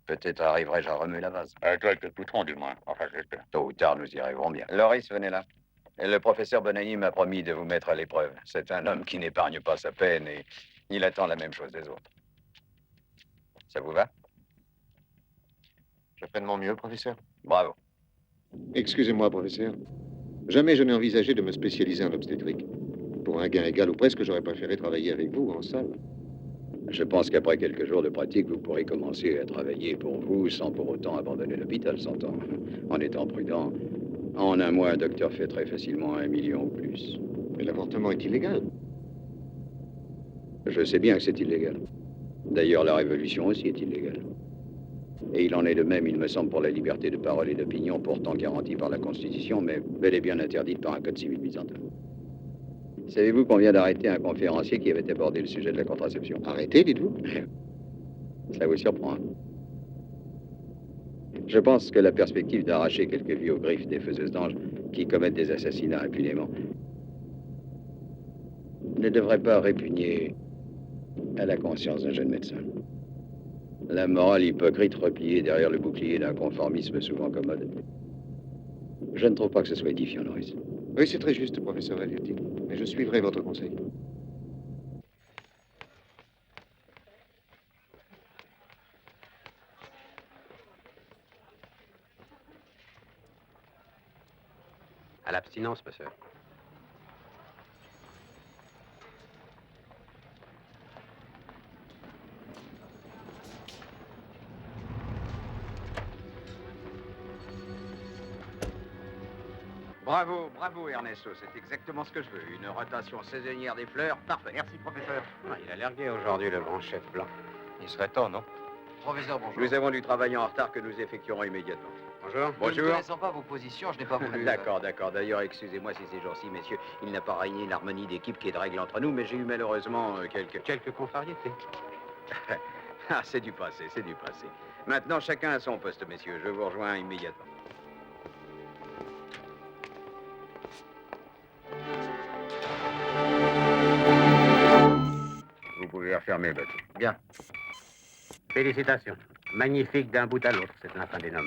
Peut-être arriverai-je à remuer la vase. Avec le poutron, du moins. Enfin, j'espère. Tôt ou tard, nous y arriverons bien. Loris, venez là. Et le professeur Bonagni m'a promis de vous mettre à l'épreuve. C'est un homme qui n'épargne pas sa peine et il attend la même chose des autres. Ça vous va? Je ferai de mon mieux, professeur. Bravo. Excusez-moi, professeur. Jamais je n'ai envisagé de me spécialiser en obstétrique. Pour un gain égal ou presque, j'aurais préféré travailler avec vous en salle. Je pense qu'après quelques jours de pratique, vous pourrez commencer à travailler pour vous sans pour autant abandonner l'hôpital, s'entend. En étant prudent, en un mois, un docteur fait très facilement 1 million ou plus. Mais l'avortement est illégal. Je sais bien que c'est illégal. D'ailleurs, la révolution aussi est illégale. Et il en est de même, il me semble, pour la liberté de parole et d'opinion, pourtant garantie par la Constitution, mais bel et bien interdite par un code civil byzantin. Savez-vous qu'on vient d'arrêter un conférencier qui avait abordé le sujet de la contraception? Arrêté, dites-vous? Ça vous surprend, hein? Je pense que la perspective d'arracher quelques vies aux griffes des faiseuses d'anges qui commettent des assassinats impunément ne devrait pas répugner à la conscience d'un jeune médecin. La morale hypocrite repliée derrière le bouclier d'un conformisme souvent commode. Je ne trouve pas que ce soit édifiant, Norris. Oui, c'est très juste, professeur Valiati. Mais je suivrai votre conseil. À l'abstinence, monsieur. Bravo, bravo Ernesto, c'est exactement ce que je veux. Une rotation saisonnière des fleurs, parfait. Merci, professeur. Ah, il a l'air gai aujourd'hui, le grand chef blanc. Il serait temps, non? Professeur, bonjour. Nous avons du travail en retard que nous effectuerons immédiatement. Bonjour. Nous ne connaissons pas vos positions, je n'ai pas voulu... D'accord, d'accord. D'ailleurs, excusez-moi si ces jours-ci, messieurs, il n'a pas régné l'harmonie d'équipe qui est de règle entre nous, mais j'ai eu malheureusement quelques contrariétés. Ah, c'est du passé, c'est du passé. Maintenant, chacun à son poste, messieurs. Je vous rejoins immédiatement. Vous pouvez refermer le bateau. Bien. Félicitations. Magnifique d'un bout à l'autre, c'est l'un des noms.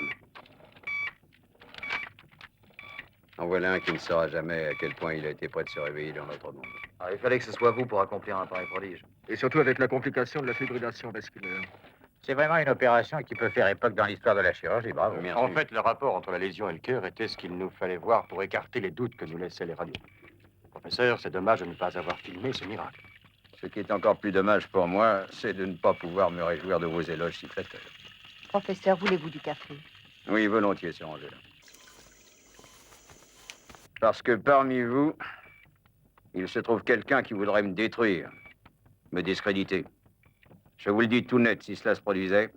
En voilà un qui ne saura jamais à quel point il a été prêt de se réveiller dans notre monde. Ah, il fallait que ce soit vous pour accomplir un pareil prodige. Et surtout avec la complication de la fibrillation vasculaire. C'est vraiment une opération qui peut faire époque dans l'histoire de la chirurgie, bravo. Merci. En fait, le rapport entre la lésion et le cœur était ce qu'il nous fallait voir pour écarter les doutes que nous laissaient les radios. Professeur, c'est dommage de ne pas avoir filmé ce miracle. Ce qui est encore plus dommage pour moi, c'est de ne pas pouvoir me réjouir de vos éloges si flatteurs. Professeur, voulez-vous du café? Oui, volontiers, sœur Angela. Parce que parmi vous, il se trouve quelqu'un qui voudrait me détruire, me discréditer. Je vous le dis tout net, si cela se produisait,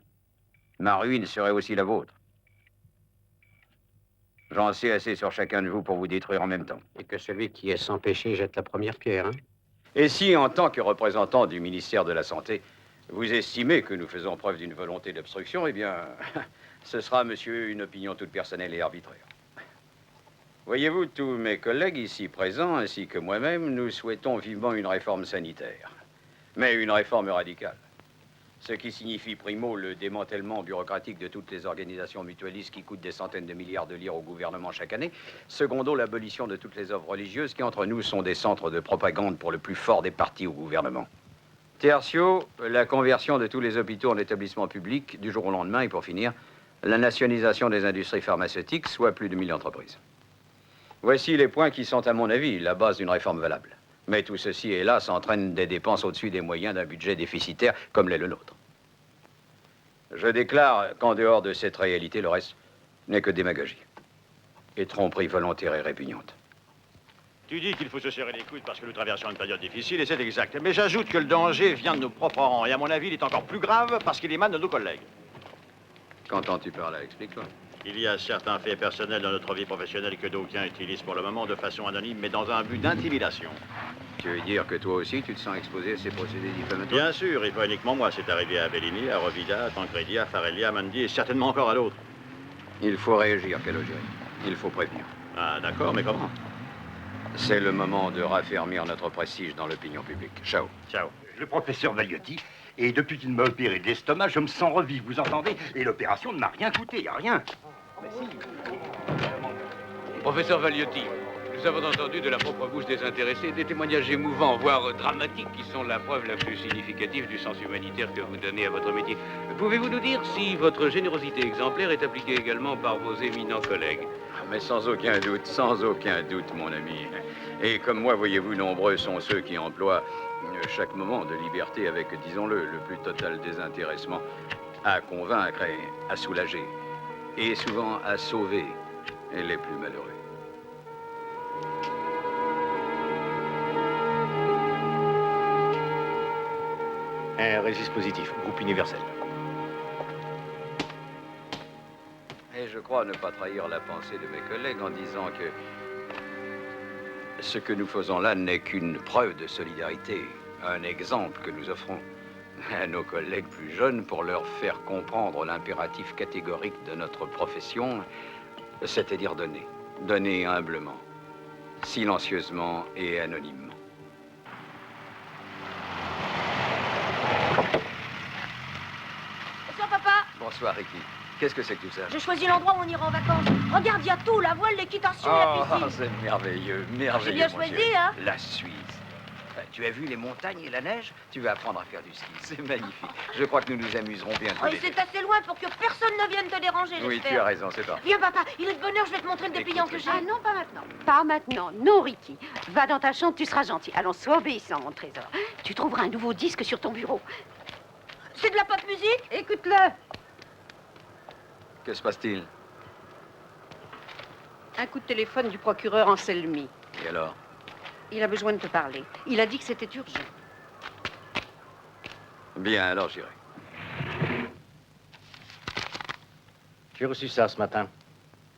ma ruine serait aussi la vôtre. J'en sais assez sur chacun de vous pour vous détruire en même temps. Et que celui qui est sans péché jette la première pierre, hein? Et si, en tant que représentant du ministère de la Santé, vous estimez que nous faisons preuve d'une volonté d'obstruction, eh bien, ce sera, monsieur, une opinion toute personnelle et arbitraire. Voyez-vous, tous mes collègues ici présents, ainsi que moi-même, nous souhaitons vivement une réforme sanitaire. Mais une réforme radicale. Ce qui signifie, primo, le démantèlement bureaucratique de toutes les organisations mutualistes qui coûtent des centaines de milliards de livres au gouvernement chaque année. Secondo, l'abolition de toutes les œuvres religieuses qui, entre nous, sont des centres de propagande pour le plus fort des partis au gouvernement. Tertio, la conversion de tous les hôpitaux en établissements publics du jour au lendemain. Et pour finir, la nationalisation des industries pharmaceutiques, soit plus de 1000 entreprises. Voici les points qui sont, à mon avis, la base d'une réforme valable. Mais tout ceci, hélas, entraîne des dépenses au-dessus des moyens d'un budget déficitaire comme l'est le nôtre. Je déclare qu'en dehors de cette réalité, le reste n'est que démagogie et tromperie volontaire et répugnante. Tu dis qu'il faut se serrer les coudes parce que nous traversons une période difficile, et c'est exact. Mais j'ajoute que le danger vient de nos propres rangs, et à mon avis, il est encore plus grave parce qu'il émane de nos collègues. Qu'entends-tu par là? Explique-toi. Il y a certains faits personnels dans notre vie professionnelle que d'aucuns utilisent pour le moment de façon anonyme, mais dans un but d'intimidation. Tu veux dire que toi aussi, tu te sens exposé à ces procédés diffamatoires? Bien sûr, et pas uniquement moi. C'est arrivé à Bellini, à Rovida, à Tancredi, à Farelli, à Mandi, et certainement encore à d'autres. Il faut réagir, Calogeri. Il faut prévenir. Ah, d'accord, mais comment? C'est le moment de raffermir notre prestige dans l'opinion publique. Ciao. Ciao. Le professeur Vagliotti, et depuis qu'il m'a opéré de l'estomac, je me sens revivre, vous entendez? Et l'opération ne m'a rien coûté, y a rien. Mais si. Professeur Vagliotti, nous avons entendu de la propre bouche des intéressés des témoignages émouvants, voire dramatiques, qui sont la preuve la plus significative du sens humanitaire que vous donnez à votre métier. Pouvez-vous nous dire si votre générosité exemplaire est appliquée également par vos éminents collègues? Mais sans aucun doute, mon ami. Et comme moi, voyez-vous, nombreux sont ceux qui emploient chaque moment de liberté avec, disons-le, le plus total désintéressement, à convaincre et à soulager, et souvent à sauver les plus malheureux. Un registre positif, groupe universel. Et je crois ne pas trahir la pensée de mes collègues en disant que ce que nous faisons là n'est qu'une preuve de solidarité, un exemple que nous offrons à nos collègues plus jeunes pour leur faire comprendre l'impératif catégorique de notre profession, c'est-à-dire donner. Donner humblement, silencieusement et anonymement. Bonsoir, papa. Bonsoir, Ricky. Qu'est-ce que c'est que tout ça? J'ai choisi l'endroit où on ira en vacances. Regarde, il y a tout, la voile, l'équitation et la piscine. C'est merveilleux, merveilleux. J'ai bien mon choisi, chéri. hein? La Suisse. Tu as vu les montagnes et la neige? Tu vas apprendre à faire du ski. C'est magnifique. Je crois que nous nous amuserons bien tous Oh, les et deux. c'est assez loin pour que personne ne vienne te déranger, Oui, j'espère. tu as raison, c'est parfait. Viens, papa, il est de bonne heure, je vais te montrer le dépliant que j'ai. Ah non, pas maintenant. Pas maintenant. Non, Ricky. Va dans ta chambre, tu seras gentil. Allons, sois obéissant, mon trésor. Tu trouveras un nouveau disque sur ton bureau. C'est de la pop musique? Écoute-le. Que se passe-t-il? Un coup de téléphone du procureur Anselmi. Et alors? Il a besoin de te parler. Il a dit que c'était urgent. Bien, alors j'irai. J'ai reçu ça ce matin.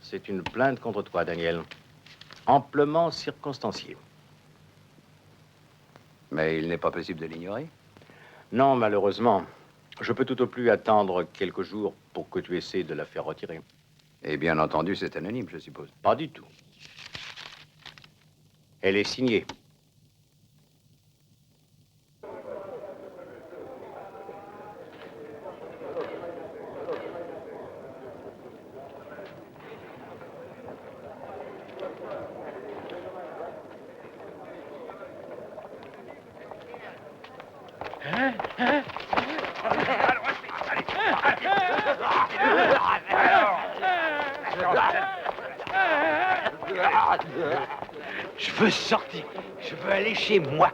C'est une plainte contre toi, Daniel. Amplement circonstanciée. Mais il n'est pas possible de l'ignorer? Non, malheureusement. Je peux tout au plus attendre quelques jours pour que tu essaies de la faire retirer. Et bien entendu, c'est anonyme, je suppose. Pas du tout. Elle est signée. Je veux sortir. Je veux aller chez moi.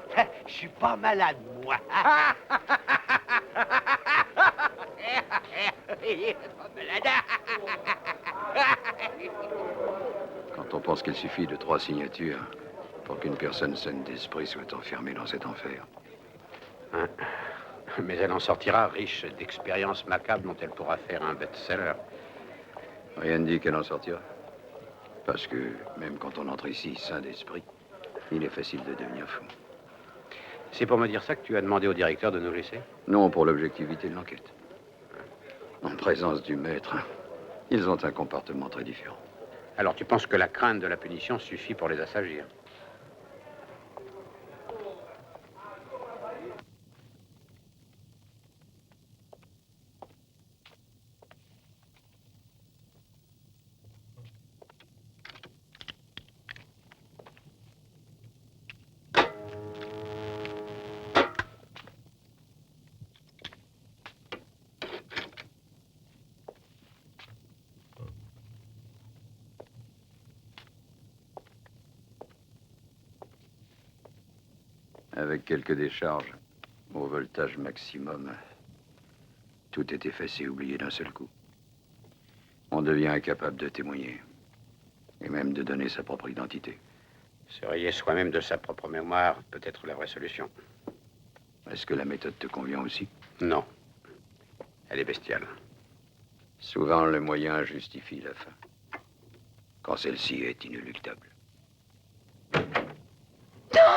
Je suis pas malade, moi. Quand on pense qu'il suffit de 3 signatures pour qu'une personne saine d'esprit soit enfermée dans cet enfer. Hein? Mais elle en sortira riche d'expériences macabres dont elle pourra faire un best-seller. Rien ne dit qu'elle en sortira. Parce que même quand on entre ici sain d'esprit, il est facile de devenir fou. C'est pour me dire ça que tu as demandé au directeur de nous laisser? Non, pour l'objectivité de l'enquête. En présence du maître, ils ont un comportement très différent. Alors tu penses que la crainte de la punition suffit pour les assagir? Avec quelques décharges, au voltage maximum, tout est effacé et oublié d'un seul coup. On devient incapable de témoigner, et même de donner sa propre identité. Se rayer soi-même de sa propre mémoire peut être la vraie solution. Est-ce que la méthode te convient aussi? Non. Elle est bestiale. Souvent, le moyen justifie la fin, quand celle-ci est inéluctable. Non!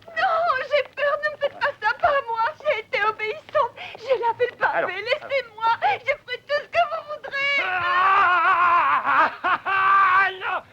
Non, j'ai peur, ne me faites pas ça, pas moi. J'ai été obéissante. J'ai lavé le pavé, laissez-moi. Je ferai tout ce que vous voudrez. Non!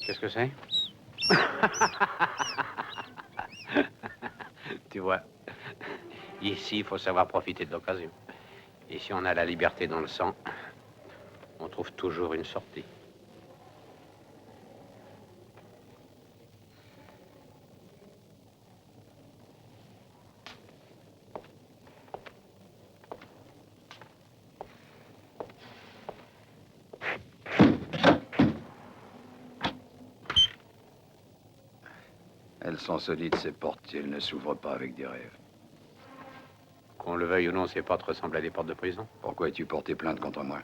Qu'est-ce que c'est? Tu vois, ici, il faut savoir profiter de l'occasion. Et si on a la liberté dans le sang, on trouve toujours une sortie. Elles sont solides, ces portes, et elles ne s'ouvrent pas avec des rêves. Qu'on le veuille ou non, ces portes ressemblent à des portes de prison. Pourquoi as-tu porté plainte contre moi?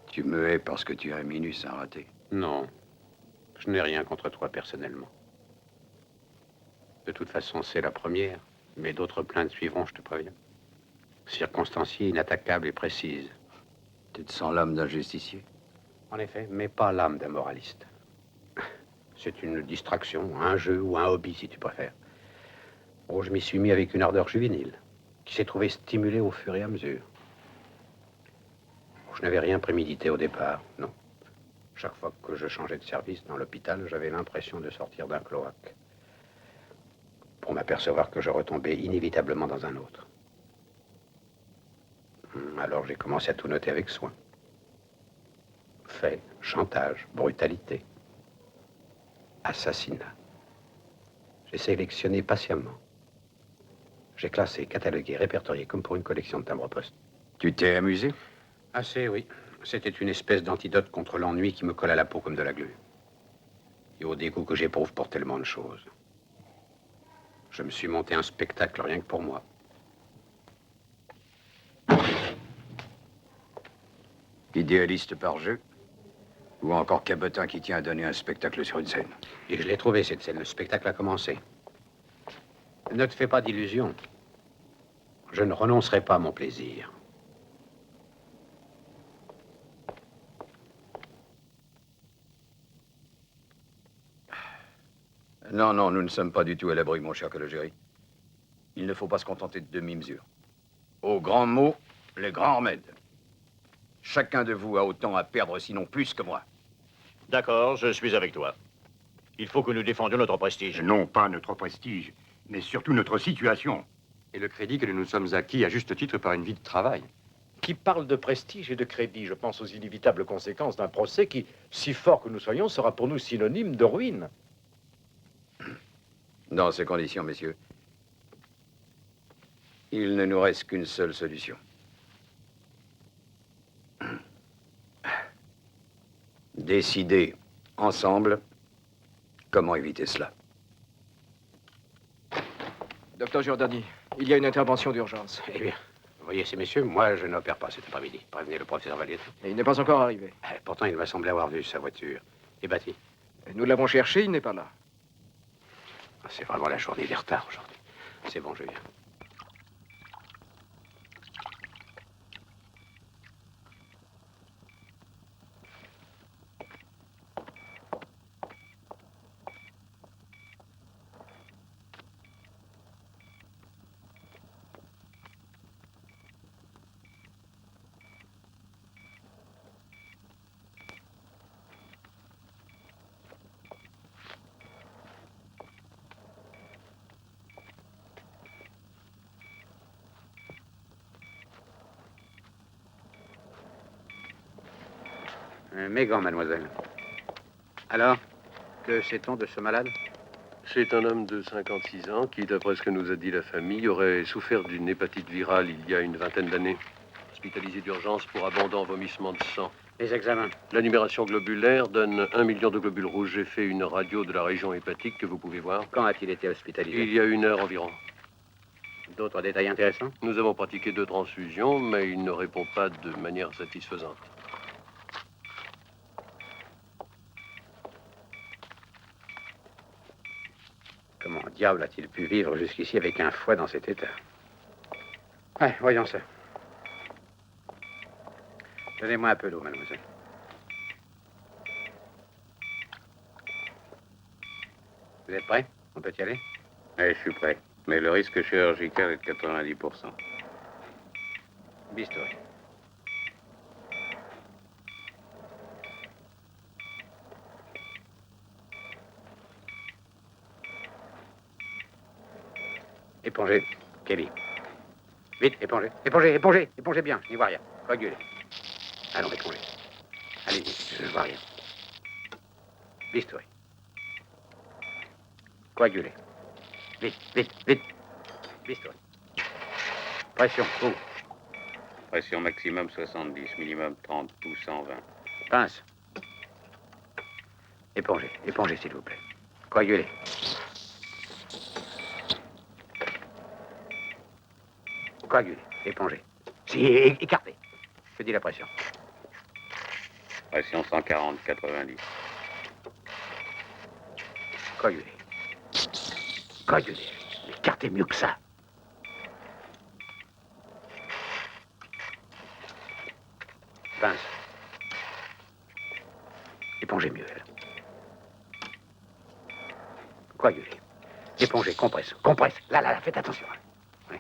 Tu me hais parce que tu as un minus, un raté. Non, je n'ai rien contre toi personnellement. De toute façon, c'est la première, mais d'autres plaintes suivront, je te préviens. Circonstanciée, inattaquable et précise. Tu te sens l'âme d'un justicier? En effet, mais pas l'âme d'un moraliste. C'est une distraction, un jeu ou un hobby, si tu préfères. Oh, je m'y suis mis avec une ardeur juvénile, qui s'est trouvée stimulée au fur et à mesure. Je n'avais rien prémédité au départ, non. Chaque fois que je changeais de service dans l'hôpital, j'avais l'impression de sortir d'un cloaque, pour m'apercevoir que je retombais inévitablement dans un autre. Alors j'ai commencé à tout noter avec soin. Faits, chantage, brutalité, assassinat. J'ai sélectionné patiemment. J'ai classé, catalogué, répertorié comme pour une collection de timbres-poste. Tu t'es amusé? Assez, oui. C'était une espèce d'antidote contre l'ennui qui me colle à la peau comme de la glu. Et au dégoût que j'éprouve pour tellement de choses. Je me suis monté un spectacle rien que pour moi. Idéaliste par jeu? Ou encore cabotin qui tient à donner un spectacle sur une scène? Et je l'ai trouvé, cette scène. Le spectacle a commencé. Ne te fais pas d'illusions. Je ne renoncerai pas à mon plaisir. Non, non, nous ne sommes pas du tout à l'abri, mon cher Calogéry. Il ne faut pas se contenter de demi-mesures. Aux grands mots, les grands remèdes. Chacun de vous a autant à perdre, sinon plus que moi. D'accord, je suis avec toi. Il faut que nous défendions notre prestige. Non, pas notre prestige, mais surtout notre situation. Et le crédit que nous nous sommes acquis à juste titre par une vie de travail. Qui parle de prestige et de crédit, je pense aux inévitables conséquences d'un procès qui, si fort que nous soyons, sera pour nous synonyme de ruine. Dans ces conditions, messieurs, il ne nous reste qu'une seule solution. Décider ensemble comment éviter cela. Docteur Giordani, il y a une intervention d'urgence. Eh bien, voyez ces messieurs, moi je n'opère pas cet après-midi. Prévenez le professeur Valietti. Et il n'est pas encore arrivé. Pourtant, il m'a semblé avoir vu sa voiture. Et bâtie. Nous l'avons cherché, il n'est pas là. C'est vraiment la journée des retards aujourd'hui. C'est bon, je viens. Mes gants, mademoiselle. Alors, que sait-on de ce malade? C'est un homme de 56 ans qui, d'après ce que nous a dit la famille, aurait souffert d'une hépatite virale il y a une vingtaine d'années. Hospitalisé d'urgence pour abondant vomissement de sang. Les examens? La numération globulaire donne 1 million de globules rouges. J'ai fait une radio de la région hépatique que vous pouvez voir. Quand a-t-il été hospitalisé? Il y a 1 heure environ. D'autres détails intéressants? Nous avons pratiqué 2 transfusions, mais il ne répond pas de manière satisfaisante. Comment diable a-t-il pu vivre jusqu'ici avec un foie dans cet état? Ouais, voyons ça. Donnez-moi un peu d'eau, mademoiselle. Vous êtes prêt? On peut y aller? Oui, je suis prêt. Mais le risque chirurgical est de 90%. Bistouri. Épongez, Kelly. Vite, épongez. Épongez, épongez, épongez bien, je n'y vois rien. Coagulez. Allons, épongez. Allez-y, je ne vois rien. Bistouri. Coagulez. Vite, vite, vite. Bistouri. Pression, où? Pression maximum 70, minimum 30, pouls 120. Pince. Épongez, épongez, s'il vous plaît. Coagulez. Coagulez, épongez. Si, écartez. Je dis la pression. Pression 140, 90. Coagulez. Coagulez. Écartez mieux que ça. Pince. Épongez mieux, elle. Coagulez. Épongez, compresse, compresse. Là, là, là, faites attention. Oui.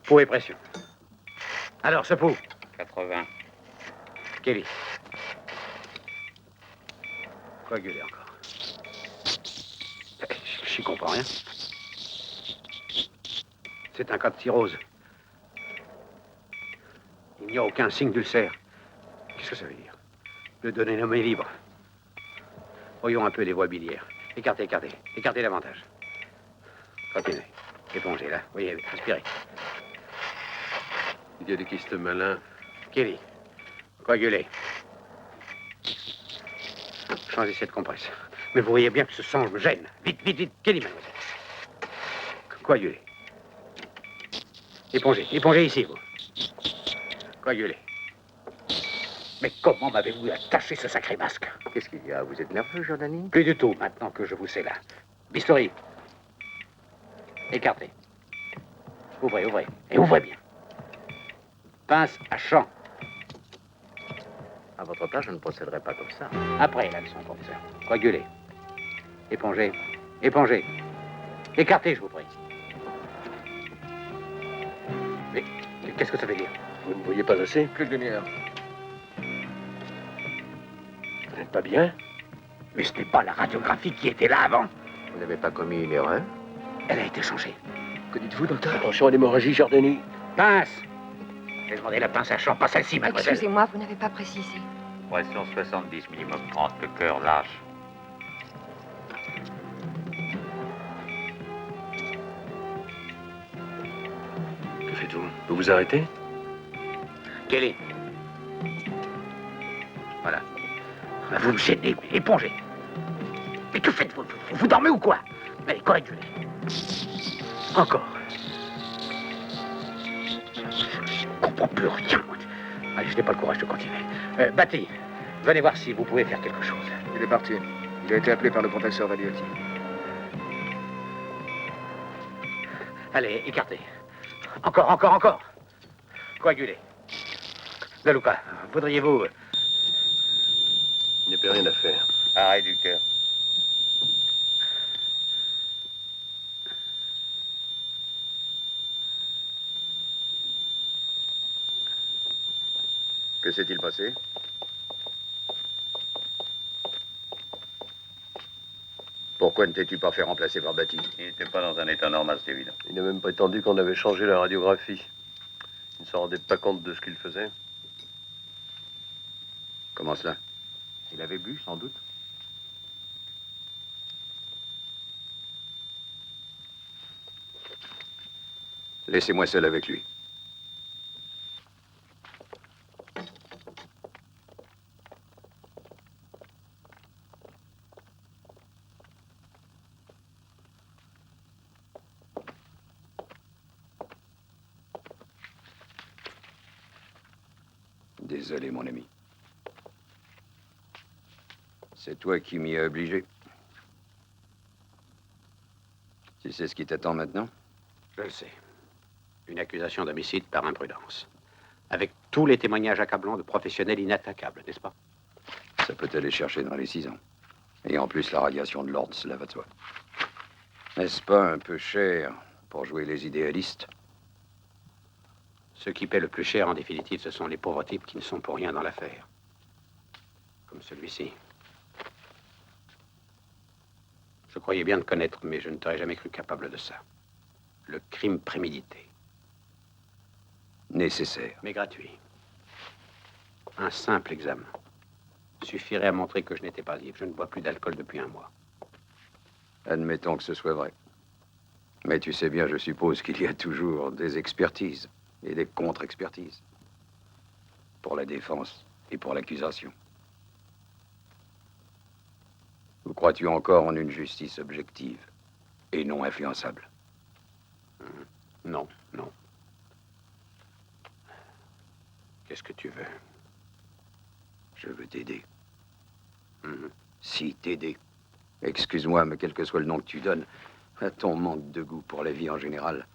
Pouls et pression. Alors, ce pouls. 80. Kelly. Coagulez encore. J'y comprends rien. C'est un cas de cirrhose. Il n'y a aucun signe d'ulcère. Qu'est-ce que ça veut dire? Le donner nommé libre. Voyons un peu les voies biliaires. Écartez, écartez. Écartez davantage. Continuez. Épongez, là. Voyez, respirez. Il y a des kystes malins. Kelly. Coagulez. Changez cette compresse. Mais vous voyez bien que ce sang me gêne. Vite, vite, vite. Kelly, mademoiselle. Coagulez. Épongez. Épongez ici, vous. Coagulez. Mais comment m'avez-vous attaché ce sacré masque? Qu'est-ce qu'il y a? Vous êtes nerveux, Jordanie? Plus du tout, maintenant que je vous sais là. Bistouri. Écartez. Ouvrez, ouvrez. Et ouvrez bien. Pince à champ. À votre place, je ne procéderai pas comme ça. Après l'action, professeur. Coagulez. Épongez. Épongez. Écartez, je vous prie. Mais qu'est-ce que ça veut dire? Vous ne voyez pas assez? Plus de lumière. Vous n'êtes pas bien? Mais ce n'est pas la radiographie qui était là avant. Vous n'avez pas commis une erreur? Elle a été changée. Que dites-vous, docteur? Attention à l'hémorragie, Jordanie. Pince. J'ai demandé la pince à champ, pas celle-ci, mademoiselle. Excusez-moi, vous n'avez pas précisé. Pression 70, minimum 30, le cœur lâche. Que faites-vous? Vous vous arrêtez? Kelly. Voilà. Vous me gênez, épongez. Mais que faites-vous? Vous dormez ou quoi? Allez, coagulez. Encore. Je comprends plus rien. Allez, je n'ai pas le courage de continuer. Batty, venez voir si vous pouvez faire quelque chose. Il est parti. Il a été appelé par le professeur Valiotti. Allez, écartez. Encore, encore, encore. Coagulez. Daluka, voudriez-vous... Il n'y a plus rien à faire. Arrêt du cœur. Que s'est-il passé? Pourquoi ne t'es-tu pas fait remplacer par Batty? Il n'était pas dans un état normal, c'est évident. Il a même prétendu qu'on avait changé la radiographie. Il ne se rendait pas compte de ce qu'il faisait? Comment cela? Il avait bu, sans doute. Laissez-moi seul avec lui. Désolé, mon ami. C'est toi qui m'y as obligé. Tu sais ce qui t'attend maintenant? Je le sais. Une accusation d'homicide par imprudence. Avec tous les témoignages accablants de professionnels inattaquables, n'est-ce pas? Ça peut aller chercher dans les 6 ans. Et en plus, la radiation de l'ordre, cela va de soi. N'est-ce pas un peu cher pour jouer les idéalistes? Ceux qui paient le plus cher, en définitive, ce sont les pauvres types qui ne sont pour rien dans l'affaire. Comme celui-ci. Je croyais bien te connaître, mais je ne t'aurais jamais cru capable de ça. Le crime prémédité. Nécessaire. Mais gratuit. Un simple examen suffirait à montrer que je n'étais pas ivre. Je ne bois plus d'alcool depuis 1 mois. Admettons que ce soit vrai. Mais tu sais bien, je suppose qu'il y a toujours des expertises et des contre-expertises. Pour la défense et pour l'accusation. Ou crois-tu encore en une justice objective et non influençable? Non, non. Qu'est-ce que tu veux? Je veux t'aider. Si, t'aider. Excuse-moi, mais quel que soit le nom que tu donnes, à ton manque de goût pour la vie en général,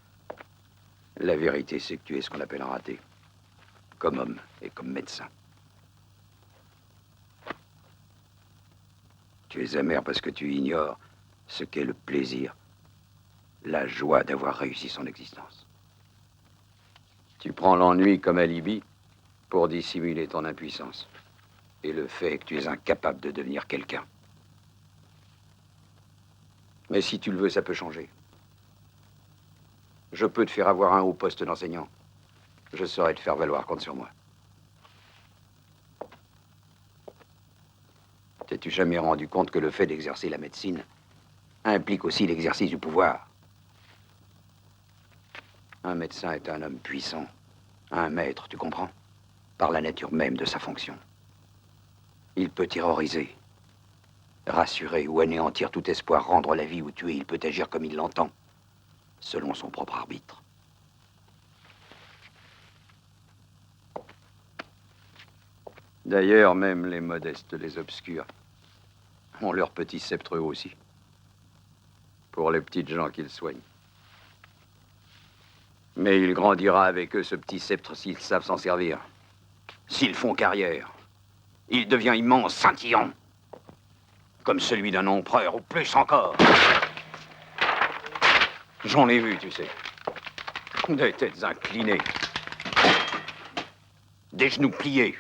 la vérité, c'est que tu es ce qu'on appelle un raté. Comme homme et comme médecin. Tu es amer parce que tu ignores ce qu'est le plaisir, la joie d'avoir réussi son existence. Tu prends l'ennui comme alibi pour dissimuler ton impuissance et le fait que tu es incapable de devenir quelqu'un. Mais si tu le veux, ça peut changer. Je peux te faire avoir un haut poste d'enseignant. Je saurais te faire valoir, compte sur moi. T'es-tu jamais rendu compte que le fait d'exercer la médecine implique aussi l'exercice du pouvoir? Un médecin est un homme puissant, un maître, tu comprends? Par la nature même de sa fonction. Il peut terroriser, rassurer ou anéantir tout espoir, rendre la vie ou tuer. Il peut agir comme il l'entend, selon son propre arbitre. D'ailleurs, même les modestes, les obscurs, ont leur petit sceptre eux aussi, pour les petites gens qu'ils soignent. Mais il grandira avec eux, ce petit sceptre, s'ils savent s'en servir. S'ils font carrière, il devient immense, scintillant, comme celui d'un empereur, ou plus encore. J'en ai vu, tu sais. Des têtes inclinées, des genoux pliés,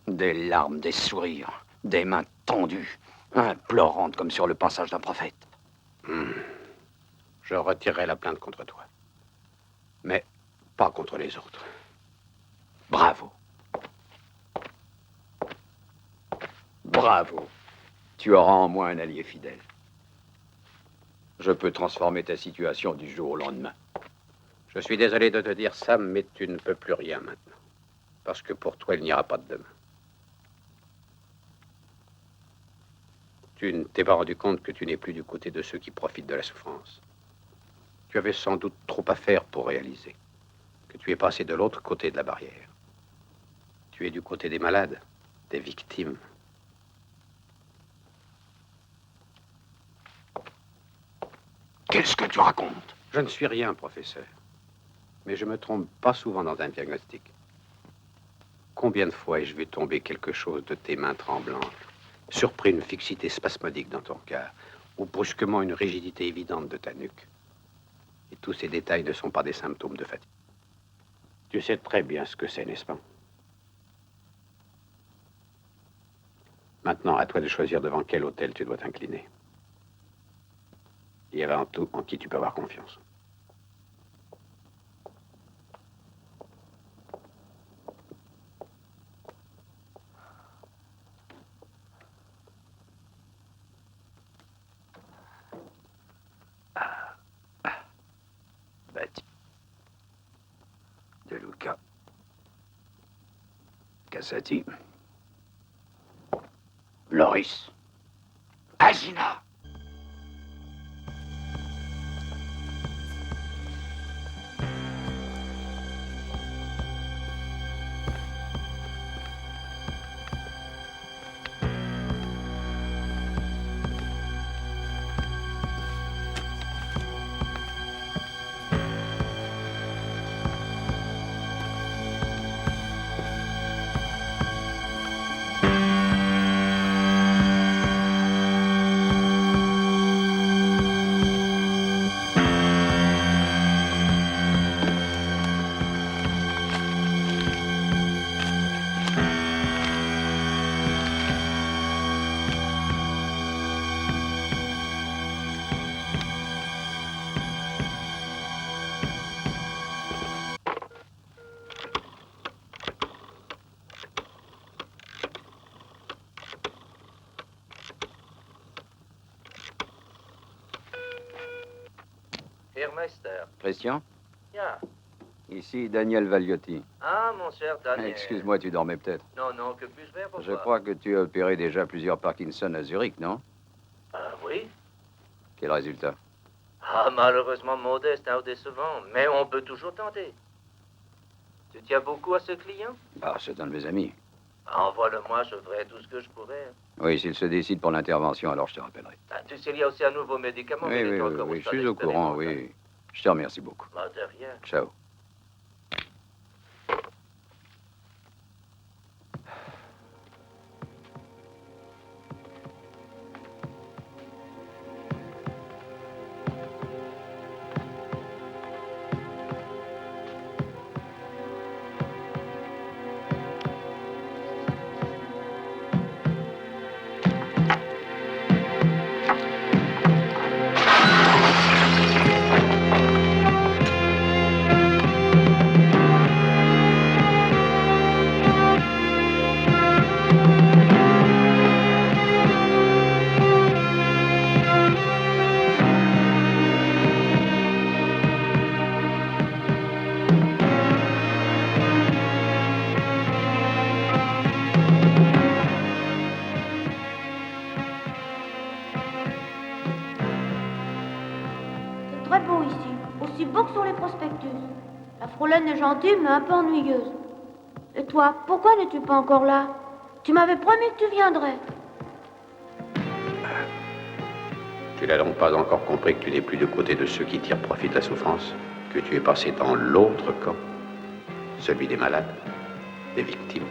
des larmes, des sourires, des mains tendues, implorantes comme sur le passage d'un prophète. Je retirerai la plainte contre toi. Mais pas contre les autres. Bravo. Bravo. Tu auras en moi un allié fidèle. Je peux transformer ta situation du jour au lendemain. Je suis désolé de te dire ça, mais tu ne peux plus rien maintenant. Parce que pour toi, il n'y aura pas de demain. Tu ne t'es pas rendu compte que tu n'es plus du côté de ceux qui profitent de la souffrance. Tu avais sans doute trop à faire pour réaliser que tu es passé de l'autre côté de la barrière. Tu es du côté des malades, des victimes. Qu'est-ce que tu racontes? Je ne suis rien, professeur. Mais je me trompe pas souvent dans un diagnostic. Combien de fois ai-je vu tomber quelque chose de tes mains tremblantes, surpris une fixité spasmodique dans ton cœur, ou brusquement une rigidité évidente de ta nuque? Et tous ces détails ne sont pas des symptômes de fatigue. Tu sais très bien ce que c'est, n'est-ce pas? Maintenant, à toi de choisir devant quel autel tu dois t'incliner. Et avant tout, en qui tu peux avoir confiance. Cassati. Loris. Agina. Herr Meister. Christian? Ja. Ici Daniel Vagliotti. Ah, mon cher Daniel. Excuse-moi, tu dormais peut-être. Non, non, que puis-je faire pour Je toi? crois que tu as opéré déjà plusieurs Parkinson à Zurich, non? Ah oui? Quel résultat? Ah, malheureusement modeste ou décevant, mais on peut toujours tenter. Tu tiens beaucoup à ce client? Ah, c'est un de mes amis. Envoie-le-moi, je ferai tout ce que je pourrai. Oui, s'il se décide pour l'intervention, alors je te rappellerai. Ah, tu sais, il y a aussi un nouveau médicament. Oui, mais il oui, est oui, encore oui, je stade suis au courant, expérimental. oui. Je te remercie beaucoup. Ah, de rien. Ciao. C'est très beau ici, aussi beau que sur les prospectus. La Frolaine est gentille, mais un peu ennuyeuse. Et toi, pourquoi n'es-tu pas encore là? Tu m'avais promis que tu viendrais. Tu n'as donc pas encore compris que tu n'es plus du côté de ceux qui tirent profit de la souffrance, que tu es passé dans l'autre camp, celui des malades, des victimes.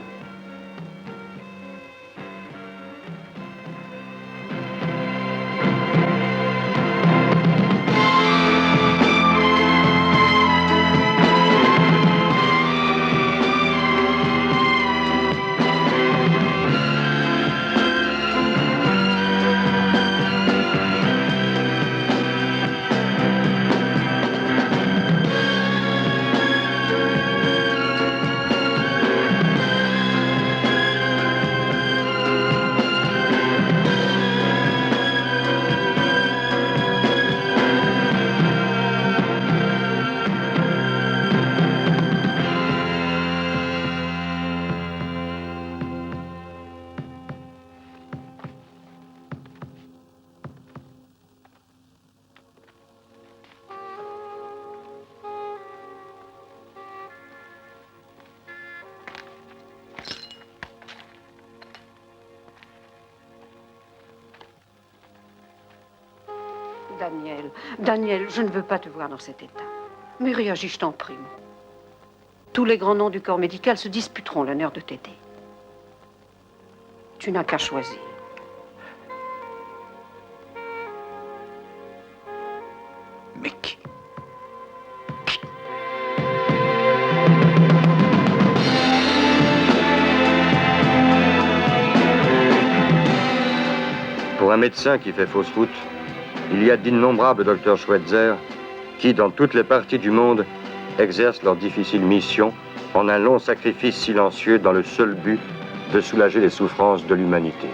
Daniel, je ne veux pas te voir dans cet état. Mais réagis, je t'en prie. Tous les grands noms du corps médical se disputeront l'honneur de t'aider. Tu n'as qu'à choisir. Mais qui? Pour un médecin qui fait fausse route, il y a d'innombrables docteurs Schweitzer qui, dans toutes les parties du monde, exercent leur difficile mission en un long sacrifice silencieux dans le seul but de soulager les souffrances de l'humanité.